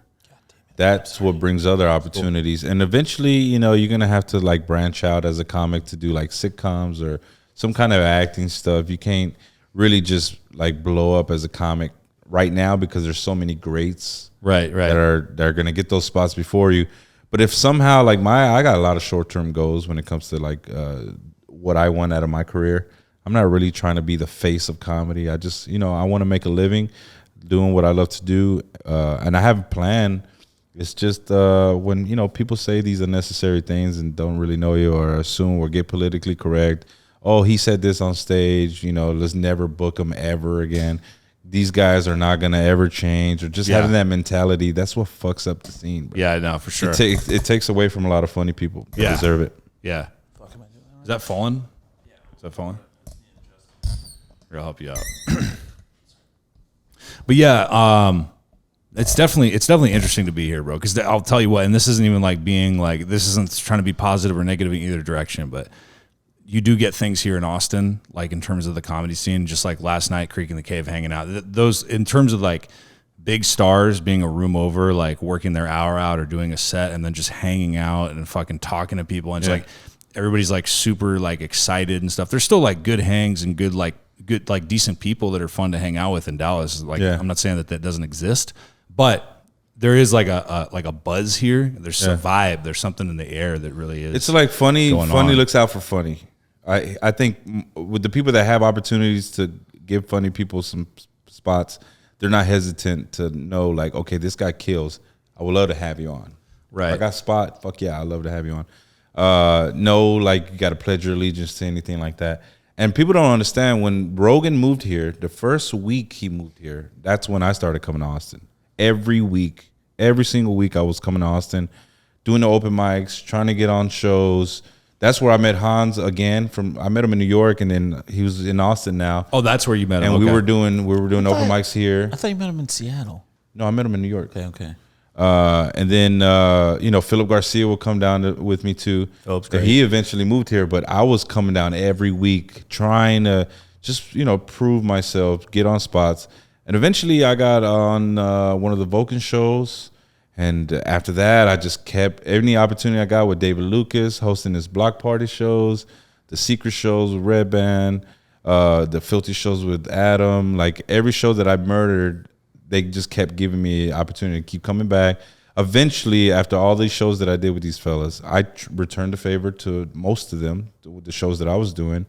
That's what brings other opportunities. And eventually, you know, you're going to have to like branch out as a comic to do like sitcoms or some kind of acting stuff. You can't really just like blow up as a comic right now because there's so many greats Right. that are going to get those spots before you. But if somehow like I got a lot of short-term goals when it comes to like what I want out of my career. I'm not really trying to be the face of comedy. I just, you know, I want to make a living doing what I love to do. And I have a plan. It's just when, you know, people say these unnecessary things and don't really know you or assume or get politically correct. Oh, he said this on stage, you know, let's never book him ever again. These guys are not going to ever change, or just having that mentality. That's what fucks up the scene, bro. Yeah, no, for sure. It takes away from a lot of funny people that deserve it. Yeah. Is that fallen? Yeah. Is that fallen? I'll help you out. But yeah, it's definitely interesting to be here, bro. Because I'll tell you what, and this isn't even like being like, this isn't trying to be positive or negative in either direction, but you do get things here in Austin, like in terms of the comedy scene, just like last night, Creek in the Cave hanging out. Those, in terms of like big stars being a room over, like working their hour out or doing a set and then just hanging out and fucking talking to people. And it's like, everybody's like super like excited and stuff. There's still like good hangs and good like decent people that are fun to hang out with in Dallas. Like, I'm not saying that doesn't exist, but there is like a buzz here. There's a vibe. There's something in the air that really is. It's like funny looks out for funny. I think with the people that have opportunities to give funny people some spots, they're not hesitant to know like, okay, this guy kills. I would love to have you on. Right. If I got a spot, fuck yeah, I'd love to have you on. No, like you got to pledge your allegiance to anything like that. And people don't understand, when Rogan moved here, the first week he moved here, that's when I started coming to Austin. Every week, every single week I was coming to Austin, doing the open mics, trying to get on shows. That's where I met Hans again. I met him in New York, and then he was in Austin now. Oh, that's where you met him. And we were doing open mics here. I thought you met him in Seattle. No, I met him in New York. Okay. And then, you know, Philip Garcia will come down with me too. Philip's great. He eventually moved here, but I was coming down every week trying to just, you know, prove myself, get on spots. And eventually I got on one of the Vulcan shows. And after that, I just kept any opportunity I got with David Lucas, hosting his block party shows, the secret shows with Red Band, the filthy shows with Adam. Like every show that I murdered, they just kept giving me opportunity to keep coming back. Eventually, after all these shows that I did with these fellas, I returned the favor to most of them, with the shows that I was doing.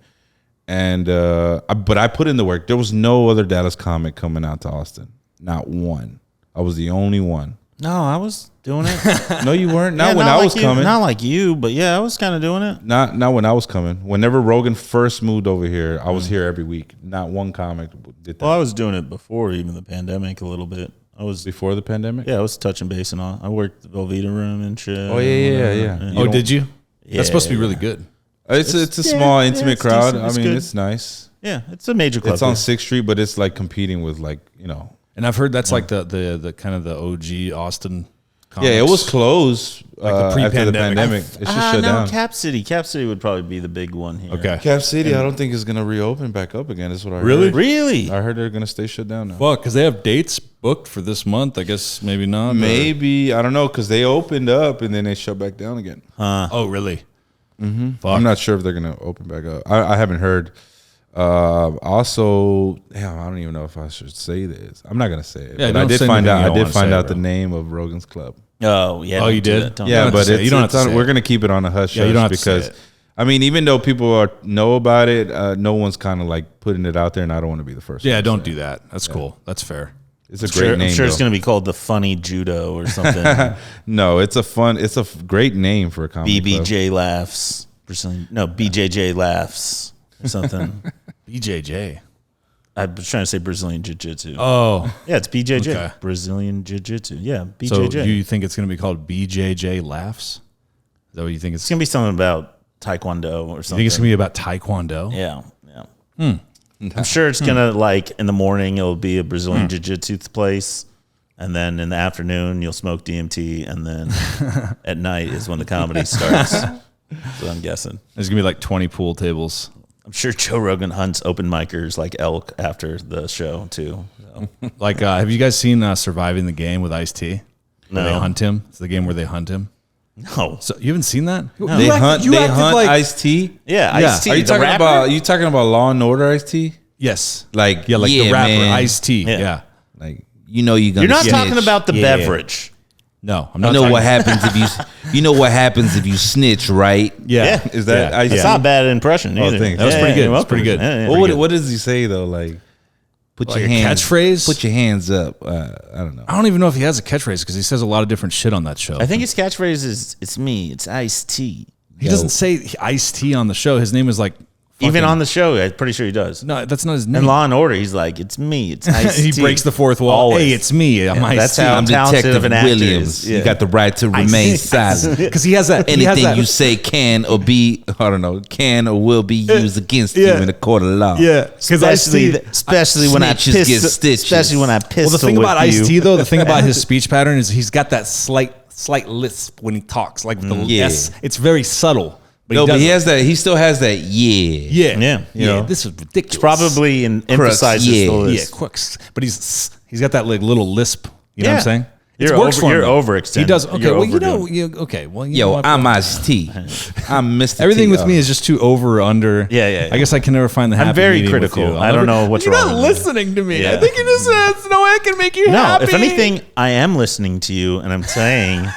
And but I put in the work. There was no other Dallas comic coming out to Austin. Not one. I was the only one. No, I was doing it. No, you weren't. Not when I was coming. Not like you, but yeah, I was kind of doing it. Not when I was coming. Whenever Rogan first moved over here, I was here every week. Not one comic did that. Well, I was doing it before even the pandemic a little bit. I was before the pandemic. Yeah, I was touching base and all. I worked the Velveeta room and shit. Oh yeah. Oh, did you? Yeah, That's supposed to be really good. It's a small, intimate it's crowd. decent. It's I mean, good. it's nice. Yeah, it's a major club. It's on 6th Street, but it's like competing with like, you know. And I've heard that's like the kind of the OG Austin comics. Yeah, it was closed Like the after the pre-pandemic. pandemic. It just shut down. Cap City. Cap City would probably be the big one here. Okay. Cap City, I don't think is going to reopen back up again. That's what I heard. Really? Really? I heard they're going to stay shut down now. Well, because they have dates booked for this month. I guess maybe not. Maybe. I don't know, because they opened up and then they shut back down again. Oh, really? I'm not sure if they're going to open back up. I haven't heard. Also, damn, I don't even know if I should say this. I'm not going to say it. Yeah, but don't I did say find anything you out. I don't did wanna find say, out the bro. name of Rogan's Club. Oh, yeah. Oh, you did? Don't Yeah, have to but say it. You don't have to say we're it. going to keep it on a hush Yeah, you don't have to because say it. I mean, even though people know about it, no one's kind of like putting it out there, and I don't want to be the first. Yeah, one to don't say do that. That's cool. That's fair. It's a great name. I'm sure it's though. going to be called the Funny Judo or something. No, it's a great name for a comedy club. BBJ Laughs. BJJ Laughs or something. BJJ. I was trying to say Brazilian Jiu-Jitsu. Oh, Yeah, it's BJJ. Okay. Brazilian Jiu-Jitsu. Yeah, so BJJ. you think it's going to be called BJJ Laughs? Is that what you think it's? It's going to be something about Taekwondo or You something. think it's going to be about Taekwondo? Yeah. I'm sure it's going to, like, in the morning, it'll be a Brazilian Jiu-Jitsu place. And then in the afternoon, you'll smoke DMT. And then at night is when the comedy starts. That's what I'm guessing. There's going to be like 20 pool tables. I'm sure Joe Rogan hunts open micers like elk after the show, too. So. Like, have you guys seen Surviving the Game with Ice-T? Where they No. hunt him. It's the game where they hunt him. No. So you haven't seen that? No. They You act- hunt. you They acted hunt like- Ice-T. Yeah, Yeah. Ice-T. Are you the talking rapper? about? You talking about Law and Order Ice-T? Yes. Like Yeah, like the rapper man. Ice-T. Yeah. Yeah. Like you're gonna. You're not snitch. talking about the Yeah. beverage. No, I'm You not. know talking- what happens if you. You know what happens if you snitch, right? Yeah. Is that Yeah. Ice-T? It's not a bad impression either. thanks. That was pretty good. you're That was pretty welcome. good. Yeah, What, yeah. what does he say though? Like, put Like your a hands. catchphrase? Put your hands up. I don't know. I don't even know if he has a catchphrase because he says a lot of different shit on that show. I think his catchphrase is "It's me, it's Ice-T." he doesn't say Ice-T on the show. His name is like Even fucking- on the show, I'm pretty sure he does. No, that's not his name. In Law and Order, he's like, "It's me, it's Ice-T." He breaks the fourth wall. Always. Hey, it's me. I'm Yeah, that's Ice-T. how I'm talented Detective of an actor Williams. is. You Yeah. got the right to remain silent. Because he has that. he has Anything that, you say can or will be used against you Yeah. in a court of law. Yeah, because especially when I Snitches piss, get stitches. especially when I Well, pistol the thing whip about Ice-T you. though, the thing about his speech pattern is he's got that slight lisp when he talks, like the Yeah. S. It's very subtle. But No, but does he it. has that. He still has that. Yeah, Yeah. You know? This is ridiculous. Probably emphasizes yeah. the yeah, list. Crux. But he's got that like little lisp. You know what I'm Yeah. saying? You're It works over- for him, you're though. overextending. He does. Okay, You're well, you know, overdoing okay, well, you Yo, know, I'm Ice-T. I'm Mr. everything T. with me is just too over or under. Yeah. I guess I can never find the happy I'm very medium with critical. you. I don't know what's You're wrong not with me. listening to me. Yeah. I think you just there's no way I can make you No, happy. if anything, I am listening to you, and I'm saying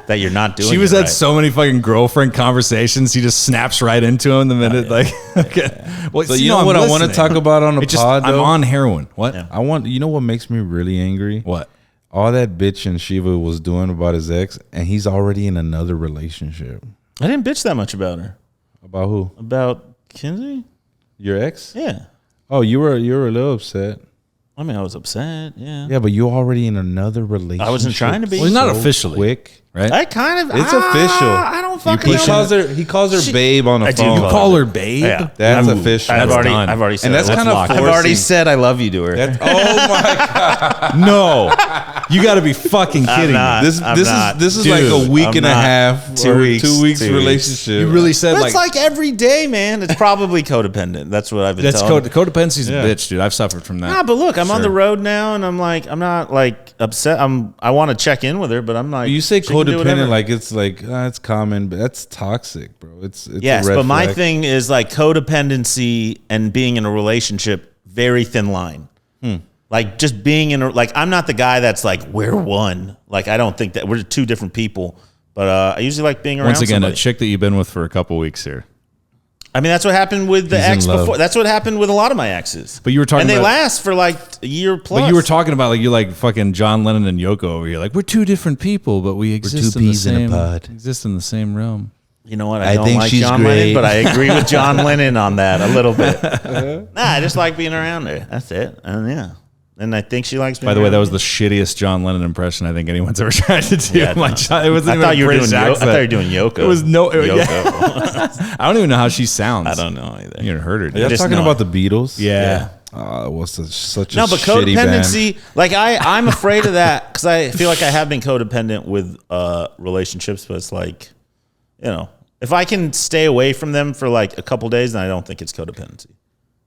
that you're not doing. She was it at right. so many fucking girlfriend conversations. He just snaps right into him the minute, like, okay. Well, So see, you no, know I'm what I want to listening. talk about on the It just, pod I'm though? on heroin. What? Yeah. You know what makes me really angry? What? All that bitch and Shiva was doing about his ex, and he's already in another relationship. I didn't bitch that much about her. About who? About Kinsey? Your ex? Yeah. Oh, you were a little upset. I mean, I was upset. Yeah. Yeah, but you're already in another relationship. I wasn't trying to be. Well, he's not so officially. quick. Right? I kind of. It's official. I don't fucking push know. He calls her babe on the I do phone. you call her babe? Yeah. That's I'm- official. I've That's already, done. I've already said. And that's it. kind of I've already forcing. said I love you to her. That's, oh my god! No. You got to be fucking kidding not. me. This is Dude, like a week I'm and a not. half, 2 or weeks, 2 weeks 2 weeks. relationship. You really said That's like every day, man. It's probably codependent. That's what I've been that's telling. codependency's Yeah. a bitch, dude. I've suffered from that. Nah, but look, I'm on Sure. the road now, and I'm not like upset. I want to check in with her, but I'm like, You say she can do whatever. codependent like it's common, but that's toxic, bro. It's Yes, a red but my flag. thing is like codependency and being in a relationship, very thin line. Like just being in like I'm not the guy that's like we're one. Like I don't think that we're two different people. But I usually like being around. Once again, somebody. a chick that you've been with for a couple weeks here. I mean, that's what happened with the He's in ex love. before. That's what happened with a lot of my exes. But you were talking and they about- last for like a year plus. But you were talking about like you like fucking John Lennon and Yoko over here. Like we're two different people, but we exist two in the peas in a same pod. exist in the same realm. You know what? I I don't think like she's John great. Lennon, but I agree with John Lennon on that a little bit. Nah, I just like being around her. That's it. And yeah. And I think she likes me. By the way, that was the shittiest John Lennon impression I think anyone's ever tried to do. Yeah, My no. child, it wasn't I even thought a you were doing. British I accent. thought you were doing Yoko. It was no. Yoko. Yeah. I don't even know how she sounds. I don't know either. You heard her. Are you just talking know about the Beatles? Yeah. What's such a No, but shitty band. codependency. Like I'm afraid of that because I feel like I have been codependent with relationships, but it's like, you know, if I can stay away from them for like a couple days, then I don't think it's codependency.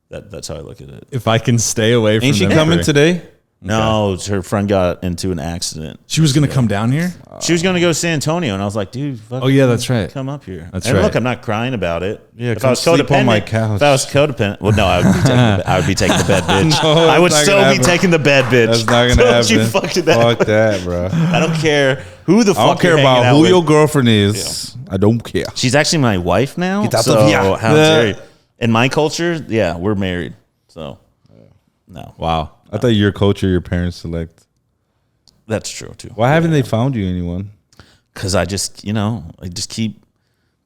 That's how I look at it. If I can stay away from Ain't she them coming for- today? No, her friend got into an accident. She was going to come down here? She was going to go to San Antonio, and I was like, dude, Oh, yeah, that's right. come up here. That's and right. look, I'm not crying about it. Yeah, if come I was sleep on my codependent, couch. If I was codependent, well, no, I would be taking the bed, bitch. No, I would that's not still gonna be happen. taking the bed, bitch. That's not gonna Don't happen. you fucking that. Fuck that, bro. I don't care who the fuck I don't care you're hanging about out who with. your girlfriend is. I don't care. She's actually my wife now. Get out So of here. how dare you? In my culture, yeah, we're married. So no, Wow. I thought your culture, your parents select. that's true too. Why haven't they found you anyone? Because I just keep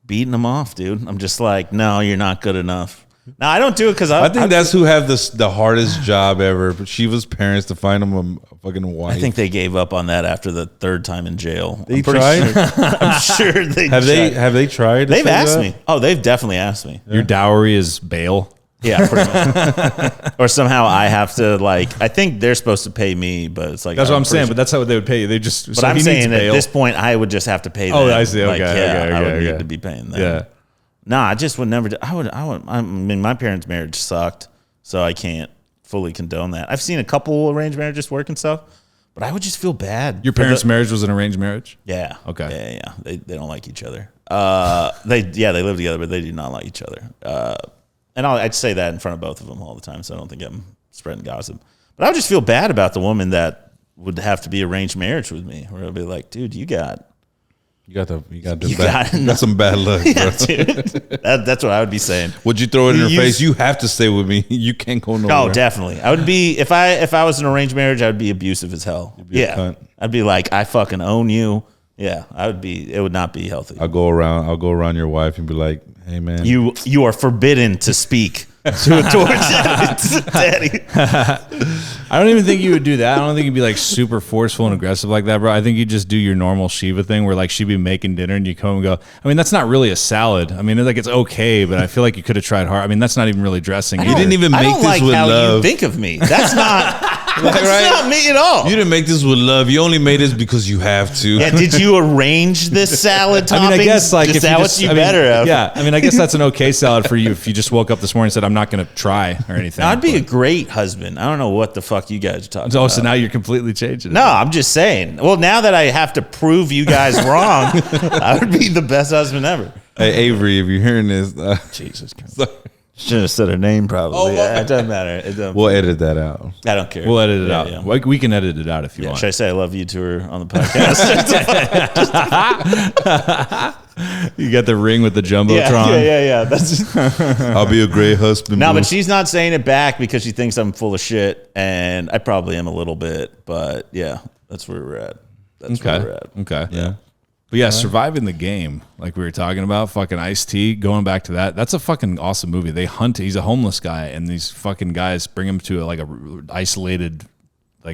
beating them off, dude. I'm just like, no, you're not good enough. No, I don't do it because I think that's who have the hardest job ever. But Shiva's parents to find them a fucking wife. I think they gave up on that after the third time in jail. They I'm pretty tried? Sure, I'm sure they have tried. they tried? to They've say asked that? me. Oh, they've definitely asked me. Your dowry is bail. Yeah, pretty much. Or somehow I have to I think they're supposed to pay me, but it's like That's what I'm saying, pretty but that's how they would pay you. They just. But I'm saying at this point, I would just have to pay them. Oh, I see. Okay, I would okay. need to be paying them. Yeah. No, I just would never. I mean, my parents' marriage sucked, so I can't fully condone that. I've seen a couple arranged marriages work and stuff, but I would just feel bad. Your parents' marriage was an arranged marriage? Yeah. Okay. Yeah. They don't like each other. They live together, but they do not like each other. And I'd say that in front of both of them all the time, so I don't think I'm spreading gossip. But I would just feel bad about the woman that would have to be arranged marriage with me, where I'd be like, dude, you got some bad luck, bro. yeah, dude. That's what I would be saying. Would you throw it in her You- face? You have to stay with me. You can't go nowhere. Oh, definitely. I would be if I was in an arranged marriage, I would be abusive as hell. be a Yeah, cunt. I'd be like, I fucking own you. Yeah, I would be. It would not be healthy. I'll go around your wife and be like, hey man, You are forbidden to speak towards daddy. I don't even think you would do that. I don't think you'd be like super forceful and aggressive like that, bro. I think you just do your normal Shiva thing where like she'd be making dinner and you come and go, I mean, that's not really a salad. I mean, like it's okay, but I feel like you could have tried hard. I mean, that's not even really dressing. you didn't even I make don't this like with how love. you think of me. That's not. That's right? not me at all. You didn't make this with love. You only made this because you have to. Yeah, did you arrange this salad toppings? I mean, I guess like Just if you that just, what you I mean, better have. Yeah, I mean, I guess that's an okay salad for you if you just woke up this morning and said, I'm not going to try or anything. I'd be a But- great husband. I don't know what the fuck you guys are talking Oh, about. so now you're completely changing it. No, I'm just saying. Well, now that I have to prove you guys wrong, I would be the best husband ever. Hey Avery, if you're hearing this, Jesus Christ. Should have said her name probably. Yeah, it doesn't matter. It doesn't, we'll edit that out. I don't care. We'll edit it out. Yeah. We can edit it out if you want. Should I say I love you to her on the podcast? You got the ring with the Jumbotron. yeah. That's I'll be a great husband. no, boo. but she's not saying it back because she thinks I'm full of shit, and I probably am a little bit. But yeah, that's where we're at. That's where we're at. Okay. yeah. But yeah, surviving the game, like we were talking about, fucking Ice-T, going back to that, that's a fucking awesome movie. They hunt, he's a homeless guy, and these fucking guys bring him to a isolated,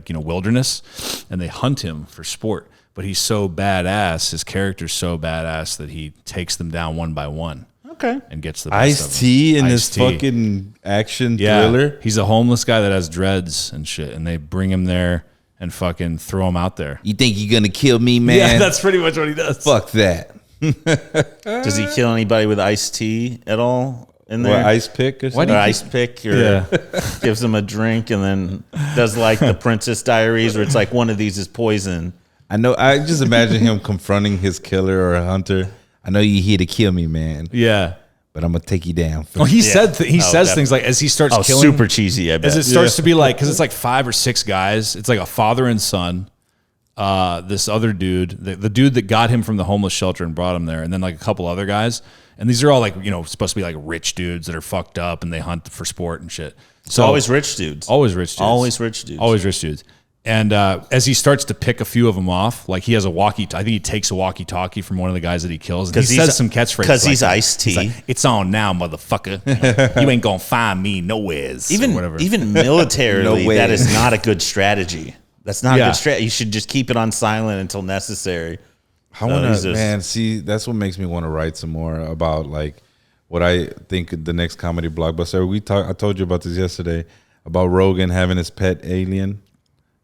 wilderness, and they hunt him for sport. But he's so badass, his character's so badass that he takes them down one by one Okay. and gets the best of them. Ice-T in this Ice-T. fucking action Yeah, thriller. he's a homeless guy that has dreads and shit, and they bring him there and fucking throw him out there. You think you're gonna kill me, man? Yeah, that's pretty much what he does. fuck that. Does he kill anybody with iced tea at all in there? What, ice pick or Or something? ice pick, or Yeah. gives them a drink, and then does like the Princess Diaries, where it's like one of these is poison. I know. I just imagine him confronting his killer or a hunter. I know you're here to kill me, man, Yeah. but I'm gonna take you down. Well, he said he says definitely. things like as he starts Oh, killing, super cheesy! I bet. as it starts to be like, because it's like 5 or 6 guys. It's like a father and son. This other dude, the dude that got him from the homeless shelter and brought him there, and then like a couple other guys. And these are all like supposed to be like rich dudes that are fucked up and they hunt for sport and shit. So always rich dudes. always rich dudes, Always rich dudes. always rich dudes. And as he starts to pick a few of them off, like he has a I think he takes a walkie-talkie from one of the guys that he kills. And he says some catchphrases. Because he's like, Ice-T. he's like, it's on now, motherfucker. You ain't gonna find me nowheres. or whatever. Even militarily, No way. that is not a good strategy. That's not a Yeah. good strategy. You should just keep it on silent until necessary. I want he's to, just- man. See, that's what makes me want to write some more about like what I think the next comedy blockbuster. I told you about this yesterday about Rogan having his pet alien.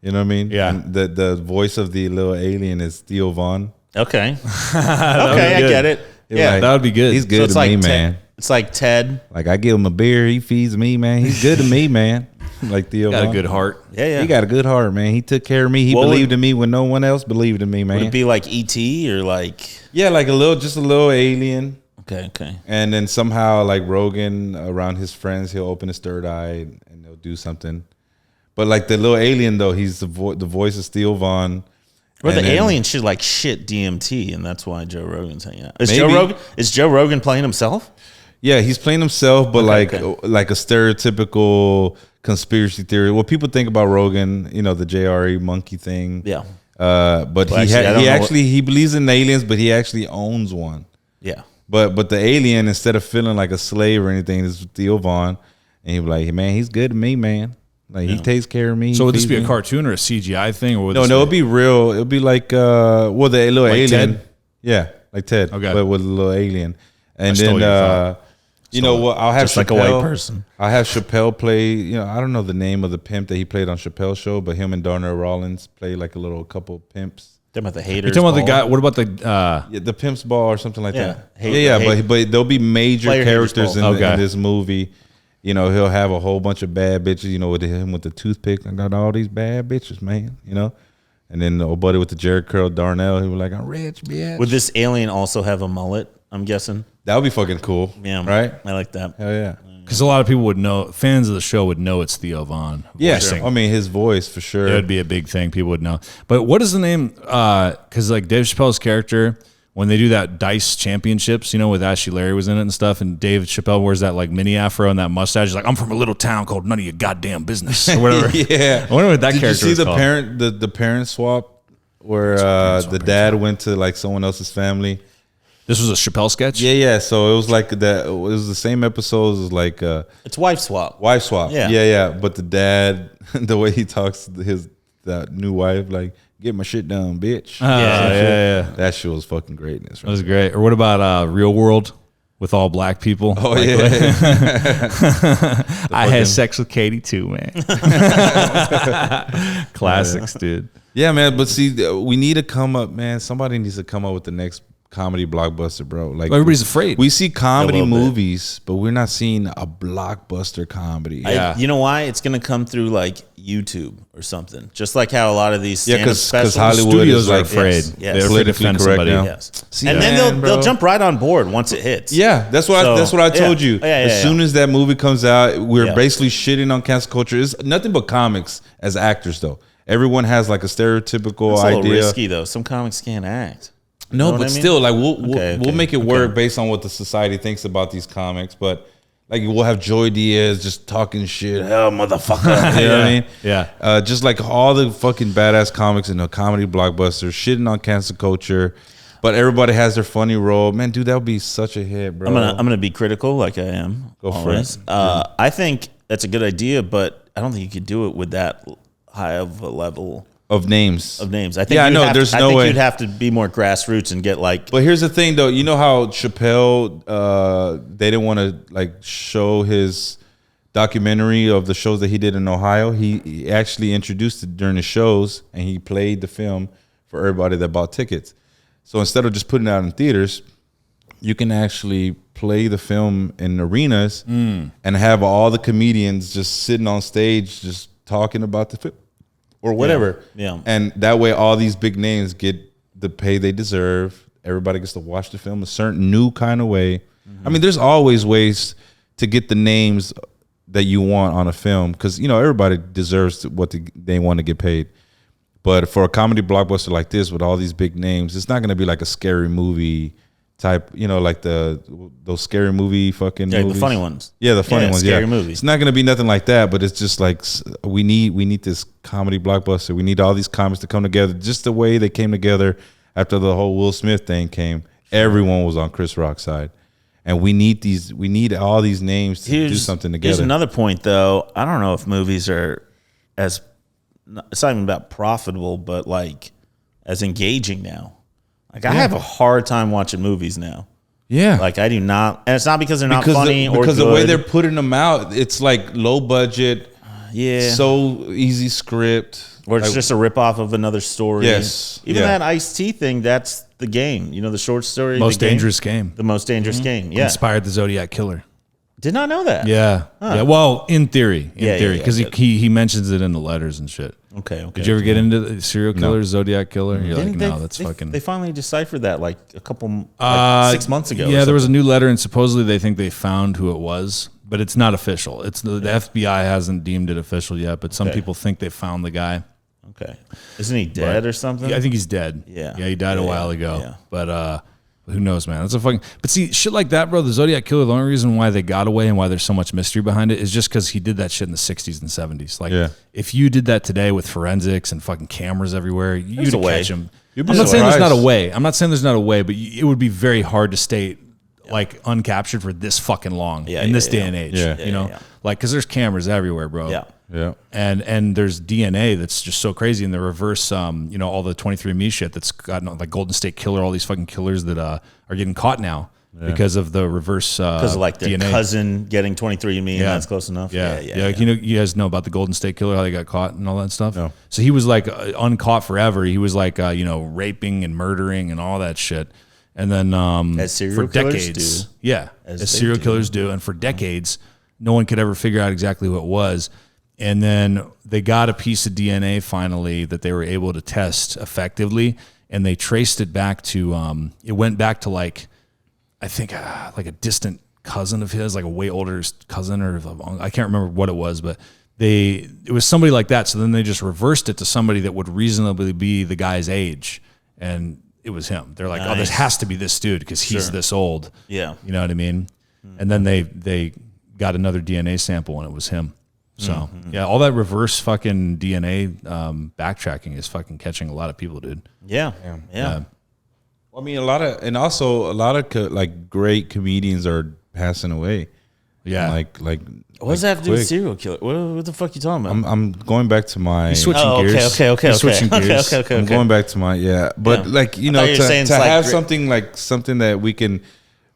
You know what I mean? Yeah. And the voice of the little alien is Theo Vaughn. Okay. Okay, I good. get it. Yeah. Like, that would be good. He's So good it's to like me, Ted- man. It's like Ted. Like I give him a beer, he feeds me, man. He's good to me, man. like Theo. Got a Von. good heart. Yeah. He got a good heart, man. He took care of me. He What believed would- in me when no one else believed in me, man. Would it be like E.T. or like? Yeah, like just a little alien. Okay. And then somehow, like Rogan, around his friends, he'll open his third eye and they'll do something. But like the little alien, though, he's the voice of Theo Von. Or the And then- alien should like shit DMT, and that's why Joe Rogan's hanging out. Is Maybe. Joe Rogan playing himself? Yeah, he's playing himself, but Okay. like a stereotypical conspiracy theory. What people think about Rogan, the JRE monkey thing. Yeah. But Well, actually, I don't know he believes in aliens, but he actually owns one. Yeah. But the alien, instead of feeling like a slave or anything, is Theo Von, and he be like, hey, man, he's good to me, man. Like he takes care of me. So would this feeds be a me. cartoon or a CGI thing? Or would No, this it'll be real. It'll be like the little Like alien. Ted? Yeah, like Ted. Okay. But with a little alien. And stole then your thought. you know what? I'll have Just like a white Chappelle- person. I'll have Chappelle play. I don't know the name of the pimp that he played on Chappelle's show, but him and Darnell Rollins play like a couple pimps. Talking about the You're haters. talking about the ball. guy. What about the? Yeah, the pimp's ball or something like Yeah. that. Hate- yeah, hate- but there'll be major Player haters characters ball. Okay. in this movie. He'll have a whole bunch of bad bitches. With him with the toothpick. I got all these bad bitches, man. And then the old buddy with the Jerry curl, Darnell, he was like, "I'm rich, bitch." Would this alien also have a mullet? I'm guessing. That would be fucking cool. Yeah. Right? I like that. Hell yeah. Because a lot of people would know. Fans of the show would know it's Theo Von. Yeah. voicing. I mean, his voice for sure. It would be a big thing. People would know. But what is the name? Because like Dave Chappelle's character, when they do that Dice Championships, with Ashley Larry was in it and stuff, and Dave Chappelle wears that like mini afro and that mustache. He's like, I'm from a little town called None of Your Goddamn Business or whatever. Yeah. I wonder what that Did you character see was the called. the parent swap where the dad went to like someone else's family? This was a Chappelle sketch. Yeah. So it was like that. It was the same episodes as like It's wife swap. wife swap. Yeah. Yeah. But the dad, the way he talks to that new wife, like, get my shit done, bitch. Yeah. That shit was fucking greatness. That Right? was great. Or what about Real World with all black people? Oh Like, yeah. I had sex with Katie too, man. Classics, dude. Yeah, man. But see, we need to come up, man. Somebody needs to come up with the next comedy blockbuster, bro. Like Everybody's afraid. we see comedy A little bit. movies, but we're not seeing a blockbuster comedy. Yeah. You know why? It's going to come through like YouTube or something. Just like how a lot of these Yeah, stand-up 'cause specials. Hollywood Studios is are like afraid. Yes, yes. They're afraid to Politically offend correct somebody. now. Yes. See, and then man, they'll bro. jump right on board once it hits. Yeah, that's what I So, told you. yeah, As soon as that movie comes out, we're Yeah. basically shitting on cancel culture. It's nothing but comics as actors, though. Everyone has like a stereotypical It's a little idea. risky though. Some comics can't act. No, Know but what I mean? still, like Okay, we'll okay, make it work based on what the society thinks about these comics. But like we'll have Joy Diaz just talking shit, hell motherfucker. You know what I mean? Yeah. Just like all the fucking badass comics in the comedy blockbusters, shitting on cancel culture. But everybody has their funny role. Man, dude, that would be such a hit, bro. I'm gonna be critical, like I am. Go for always. it. I think that's a good idea, but I don't think you could do it with that high of a level of names. of names. I think Yeah, I you'd know, have there's to, I no think way. you'd have to be more grassroots and get like. But here's the thing, though. You know how Chappelle, they didn't want to like show his documentary of the shows that he did in Ohio. He actually introduced it during the shows, and he played the film for everybody that bought tickets. So instead of just putting it out in theaters, you can actually play the film in arenas and have all the comedians just sitting on stage, just talking about the film or whatever. Yeah. And that way, all these big names get the pay they deserve. Everybody gets to watch the film a certain new kind of way. I mean, there's always ways to get the names that you want on a film because, everybody deserves what they want to get paid. But for a comedy blockbuster like this with all these big names, it's not going to be like a scary movie type, like those scary movie fucking Yeah, movies. the funny ones. Yeah, the funny Yeah, ones. scary yeah, movies. It's not going to be nothing like that, but it's just like we need this comedy blockbuster. We need all these comics to come together just the way they came together after the whole Will Smith thing came. Everyone was on Chris Rock's side, and we need all these names to do something together. Here's another point, though. I don't know if movies are as it's not even about profitable, but like as engaging now. Like I have a hard time watching movies now. Yeah, Like I do not, and it's not because they're not funny or because good. the way they're putting them out, it's like low budget, yeah, so easy script, or it's like, just a ripoff of another story. Yes, even yeah. that Ice-T thing. That's the game. The short story, Most the game, dangerous game. the most dangerous game. Yeah, Inspired the Zodiac Killer. Did not know that. Yeah. Yeah. Well, in theory, Yeah, because yeah. he mentions it in the letters and shit. Okay. Did you ever get into the serial killer, Zodiac killer? You're Didn't like, no, that's fucking. They finally deciphered that like a couple, like 6 months ago. Yeah, there was a new letter, and supposedly they think they found who it was, but it's not official. It's the FBI hasn't deemed it official yet, but some people think they found the guy. Okay. Isn't he dead or something? Yeah, I think he's dead. Yeah. Yeah, he died a while ago. Yeah. But who knows, man? That's a fucking. But see, shit like that, bro. The Zodiac killer. The only reason why they got away and why there's so much mystery behind it is just because he did that shit in the '60s and '70s. Like, if you did that today with forensics and fucking cameras everywhere, you'd catch him. I'm not saying there's not a way. I'm not saying there's not a way, but it would be very hard to stay like uncaptured for this fucking long in this day and age. You know, like because there's cameras everywhere, bro. Yeah. And there's DNA that's just so crazy in the reverse, you know, all the 23andMe shit that's got like Golden State Killer, all these fucking killers that are getting caught now because of the reverse because of like their DNA. cousin getting 23andMe and that's close enough. Yeah. You know, you guys know about the Golden State Killer, how they got caught and all that stuff. No. So he was like uncaught forever. He was like, you know, raping and murdering and all that shit. And then as serial for killers decades, do. as serial killers do, and for decades, no one could ever figure out exactly what it was. And then they got a piece of DNA finally that they were able to test effectively, and they traced it back to it went back to like I think like a distant cousin of his, like a way older cousin, or I can't remember what it was, but it was somebody like that. So then they just reversed it to somebody that would reasonably be the guy's age, and it was him. They're like, oh, this has to be this dude because he's this old. Yeah, you know what I mean. And then they got another DNA sample, and it was him. So yeah, all that reverse fucking DNA backtracking is fucking catching a lot of people, dude. Yeah. Well, I mean, a lot of like great comedians are passing away. Yeah, like what does that have to do with serial killer? What the fuck are you talking about? I'm going back to my switching gears. Okay. Switching gears. Okay. I'm going back to my but like you know to like have something that we can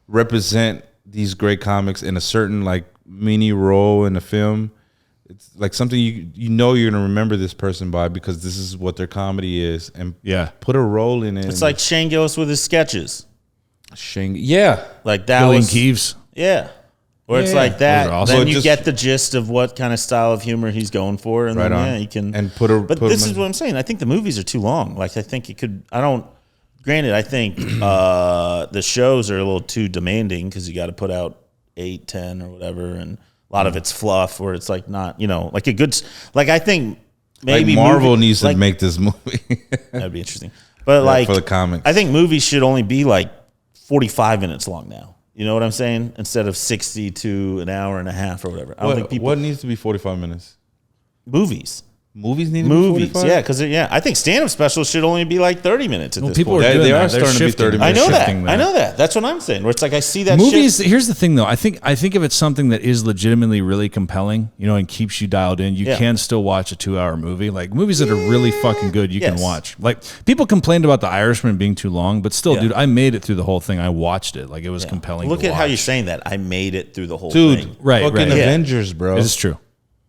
represent these great comics in a certain like mini role in a film. It's like something you know you're gonna remember this person by because this is what their comedy is, and put a role in it. It's like Shane Gillis with his sketches. Like that Billy was Keeves. Where it's like that. Awesome. Then you get the gist of what kind of style of humor he's going for, and then you can and put a. But this is what I'm saying. I think the movies are too long. Like I think it could. I don't. Granted, I think the shows are a little too demanding because you got to put out 8, 10 or whatever, and a lot of it's fluff where it's like not, you know, like a good, like I think maybe like Marvel needs to make this movie. That'd be interesting. But like for the comics, I think movies should only be like 45 minutes long now. You know what I'm saying? Instead of 60 to an hour and a half or whatever. I don't think people. What needs to be 45 minutes? Movies. Movies need to be 45? Yeah, because I think stand-up specials should only be like 30 minutes at this people point. are doing They that. are starting to be 30 minutes. I know that. That's what I'm saying. Where it's like I see that movies. shit. Here's the thing, though. I think if it's something that is legitimately really compelling, you know, and keeps you dialed in, you can still watch a 2-hour movie. Like movies that are really fucking good, you can watch. Like people complained about The Irishman being too long, but still, dude, I made it through the whole thing. I watched it. Like it was compelling. Look to at watch. how you're saying that. I made it through the whole thing. Right. Fucking Avengers, bro. This is true.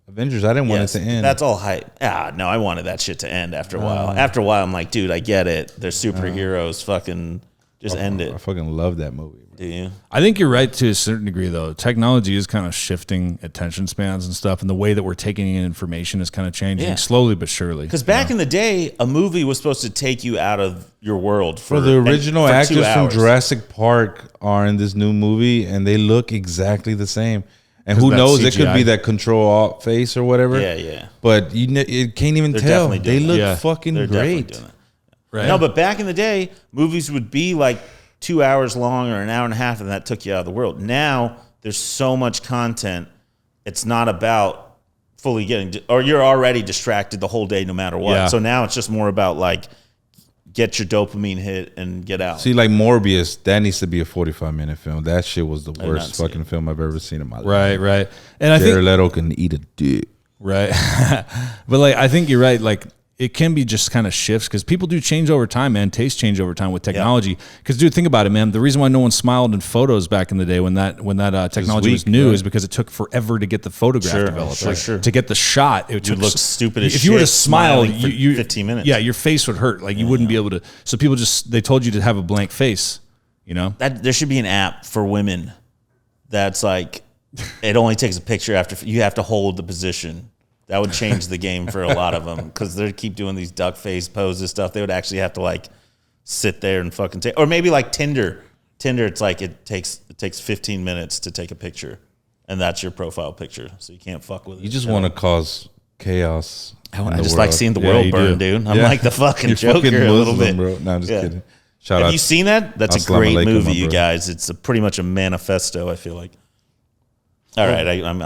Avengers, I didn't want it to end. That's all hype. No, I wanted that shit to end after a while. After a while, I'm like, dude, I get it. They're superheroes. Fucking just end it. I fucking love that movie. Do you? I think you're right to a certain degree, though. Technology is kind of shifting attention spans and stuff, and the way that we're taking in information is kind of changing slowly but surely. Because back in the day, a movie was supposed to take you out of your world for the original for 2 actors from hours. Jurassic Park are in this new movie, and they look exactly the same. And who knows? CGI. It could be that Control Alt face or whatever. Yeah. But you can't even They're tell. definitely They doing look that. fucking They're definitely great. doing that. Right? No, but back in the day, movies would be like 2 hours long or an hour and a half, and that took you out of the world. Now there's so much content. It's not about fully getting, or you're already distracted the whole day, no matter what. Yeah. So now it's just more about like get your dopamine hit and get out. See, like Morbius, that needs to be a 45-minute film. That shit was the not worst seen fucking film I've ever seen in my life. Right. And I think Jared Leto can eat a dick. right, but like I think you're right. Like it can be just kind of shifts because people do change over time, man. Tastes change over time with technology. Because dude, think about it, man. The reason why no one smiled in photos back in the day when that technology was new is because it took forever to get the photograph developed. Sure. To get the shot, it took look stupid as if you were to shit smile, smiling for you 15 minutes. Yeah, your face would hurt. Like you wouldn't be able to. So people they told you to have a blank face. You know. That there should be an app for women that's like it only takes a picture after you have to hold the position. That would change the game for a lot of them because they keep doing these duck face poses stuff. They would actually have to like sit there and fucking take, or maybe like Tinder. Tinder, it's like it takes 15 minutes to take a picture, and that's your profile picture. So you can't fuck with it. You just want to cause chaos. I just like seeing the world burn, dude. I'm like the fucking You're Joker fucking a little Muslim, bit. bro. No, I'm just kidding. Shout Have out. you seen that? That's a Assalamu great alaikum, movie, my you bro. guys. It's pretty much a manifesto, I feel like. All right, I'm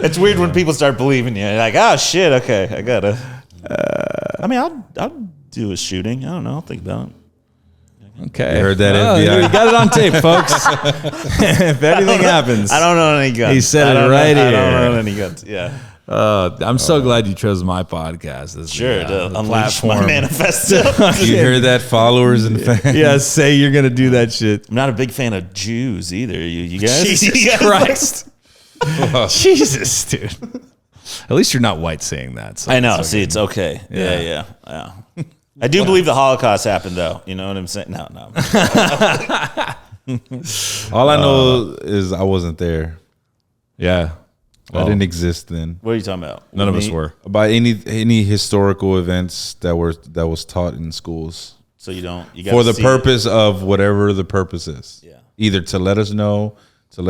it's weird when people start believing you. You're like, oh shit, okay, I gotta. I mean, I'll do a shooting. I don't know. I'll think about it. Okay. You heard that, Oh, FBI? You got it on tape, folks. If anything happens. I don't know any guns. He said I it don't right know, here. I don't know any guns. Yeah, I'm so glad you chose my podcast as sure. the To unleash platform. my manifesto. You hear that, followers and fans? Yeah, say you're gonna do that shit. I'm not a big fan of Jews either. You guys? Jesus You guys Christ. Jesus, dude. At least you're not white saying that. So I know. it's See, okay. it's okay. Yeah. Yeah. I do believe the Holocaust happened, though. You know what I'm saying? No. All I know is I wasn't there. Yeah. I didn't exist then. What are you talking about? None of us Me? were. About any historical events that was taught in schools So you don't. You for the see purpose of whatever the purpose is. Yeah. Either to let us know, to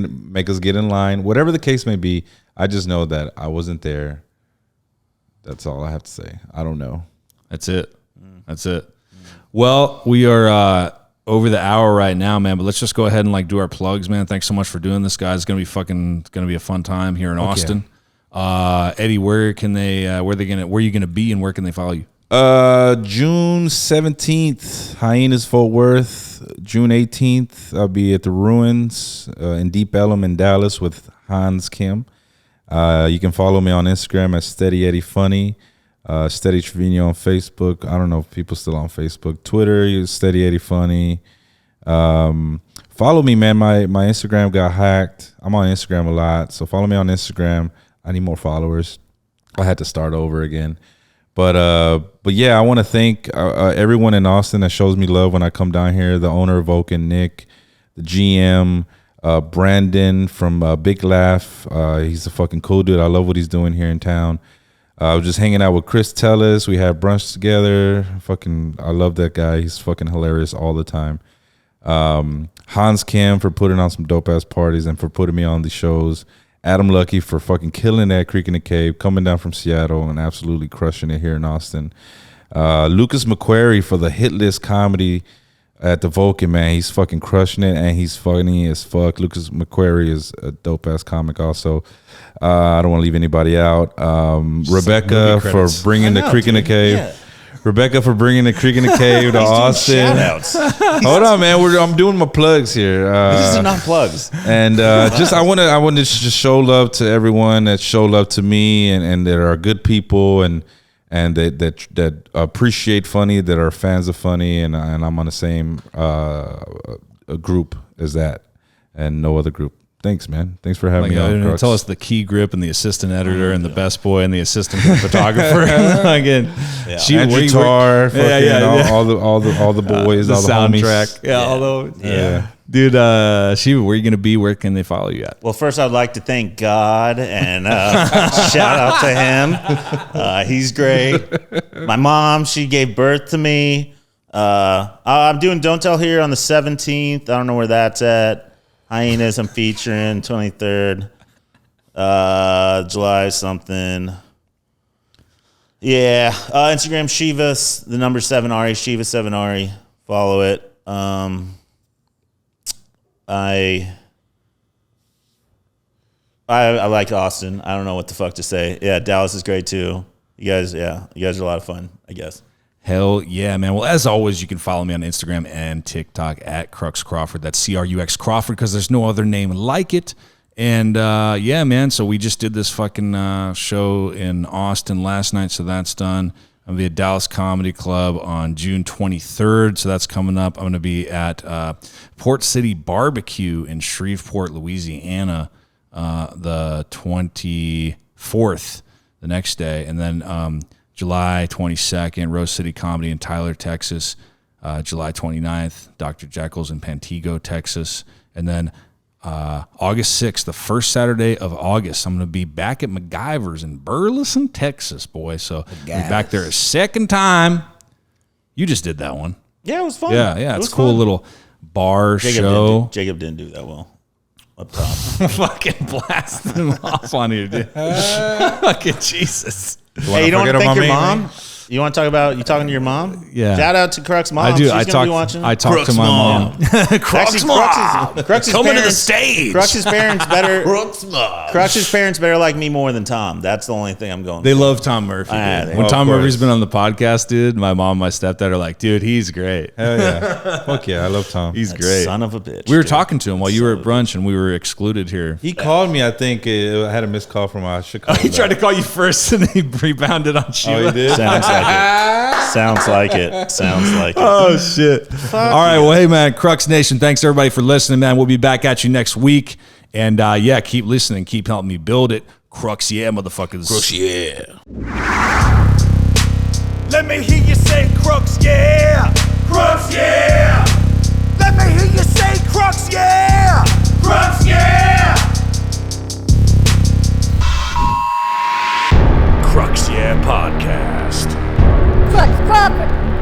make us get in line, whatever the case may be. I just know that I wasn't there. That's all I have to say. I don't know. That's it. That's it. Well, we are over the hour right now, man. But let's just go ahead and like do our plugs, man. Thanks so much for doing this, guys. It's gonna be a fun time here in Austin. Eddie, where are you gonna be, and where can they follow you? June 17th, Hyenas Fort Worth. June 18th, I'll be at the Ruins in Deep Ellum in Dallas with Hans Kim. You can follow me on Instagram at Steady Eddie Funny. Steady Trevino on Facebook. I don't know if people still on Facebook. Twitter, is Steady Eddie Funny. Follow me, man. My Instagram got hacked. I'm on Instagram a lot, so follow me on Instagram. I need more followers. I had to start over again. But yeah, I want to thank everyone in Austin that shows me love when I come down here. The owner of Oaken, Nick, the GM, Brandon from Big Laugh. He's a fucking cool dude. I love what he's doing here in town. I was just hanging out with Chris Tellis. We had brunch together. I love that guy. He's fucking hilarious all the time. Hans Kim for putting on some dope ass parties and for putting me on the shows. Adam Lucky for fucking killing that Creek in the Cave, coming down from Seattle and absolutely crushing it here in Austin. Lucas McQuarrie for the hit list comedy at the Vulcan, man. He's fucking crushing it and he's funny as fuck. Lucas McQuarrie is a dope ass comic also. I don't want to leave anybody out. Rebecca for bringing the Creek in the Cave. Yeah. Rebecca for bringing the Creek in the Cave to Austin. Shout outs. Hold on, man. I'm doing my plugs here. These are not plugs. And I want to just show love to everyone that show love to me and that are good people and that appreciate funny, that are fans of funny, and I'm on the same group as that, and no other group. Thanks, man. Thanks for having me on. Crux. Tell us the key grip and the assistant editor and the best boy and the assistant photographer. Again, And guitar, all the boys, the all the soundtrack. homies. Yeah. Dude, Shiva, where are you going to be? Where can they follow you at? Well, first, I'd like to thank God and shout out to him. He's great. My mom, she gave birth to me. I'm doing Don't Tell Here on the 17th. I don't know where that's at. Hyenas, I'm featuring 23rd. July something. Yeah. Instagram, Shiva, the number 7Ari, Shiva 7Ari. Follow it. I like Austin. I don't know what the fuck to say. Yeah, Dallas is great too. You guys are a lot of fun, I guess. Hell yeah, man. Well, as always, you can follow me on Instagram and TikTok at Crux Crawford. That's CRUX Crawford because there's no other name like it. And yeah, man. So we just did this fucking show in Austin last night, so that's done. I'm going to be at Dallas Comedy Club on June 23rd, so that's coming up. I'm going to be at Port City Barbecue in Shreveport, Louisiana, the 24th, the next day. And then July 22nd, Rose City Comedy in Tyler, Texas. July 29th, Dr. Jekyll's in Pantego, Texas. And then August 6th, the first Saturday of August, I'm going to be back at MacGyver's in Burleson, Texas, boy. So I'll be back there a second time. You just did that one. Yeah, it was fun. Yeah. It's was a cool fun. little bar show. Jacob didn't do that well up top. Fucking blasting him off on you, dude. Fucking Jesus. Hey, you don't want to forget thank your about me, mom? You want to talk about you talking to your mom? Yeah. Shout out to Crux mom. I do. She's I gonna be watching. talked to my mom. Crux's Coming to the parents- stage. Crux's parents better. Crux mom. Crux's parents better like me more than Tom. That's the only thing I'm going. They for. love Tom Murphy. Dude. They- When of Tom course. Murphy's been on the podcast, dude, my mom and my stepdad are like, dude, he's great. Hell yeah. Fuck yeah. I love Tom. He's That great. Son of a bitch. We were dude. talking to him while you were at brunch and we were excluded here. He called me. I think I had a missed call from Chicago. He tried to call you first and he rebounded on Shiva. Oh, he did? Sounds like it. Sounds like it. Sounds like it. Oh, shit. All right. Well, hey, man, Crux Nation, thanks everybody for listening, man. We'll be back at you next week. And yeah, keep listening. Keep helping me build it. Crux, yeah, motherfuckers. Crux, yeah. Let me hear you say Crux, yeah. Crux, yeah. Let me hear you say Crux, yeah. Crux, yeah. Crux, yeah podcast. Crux proper.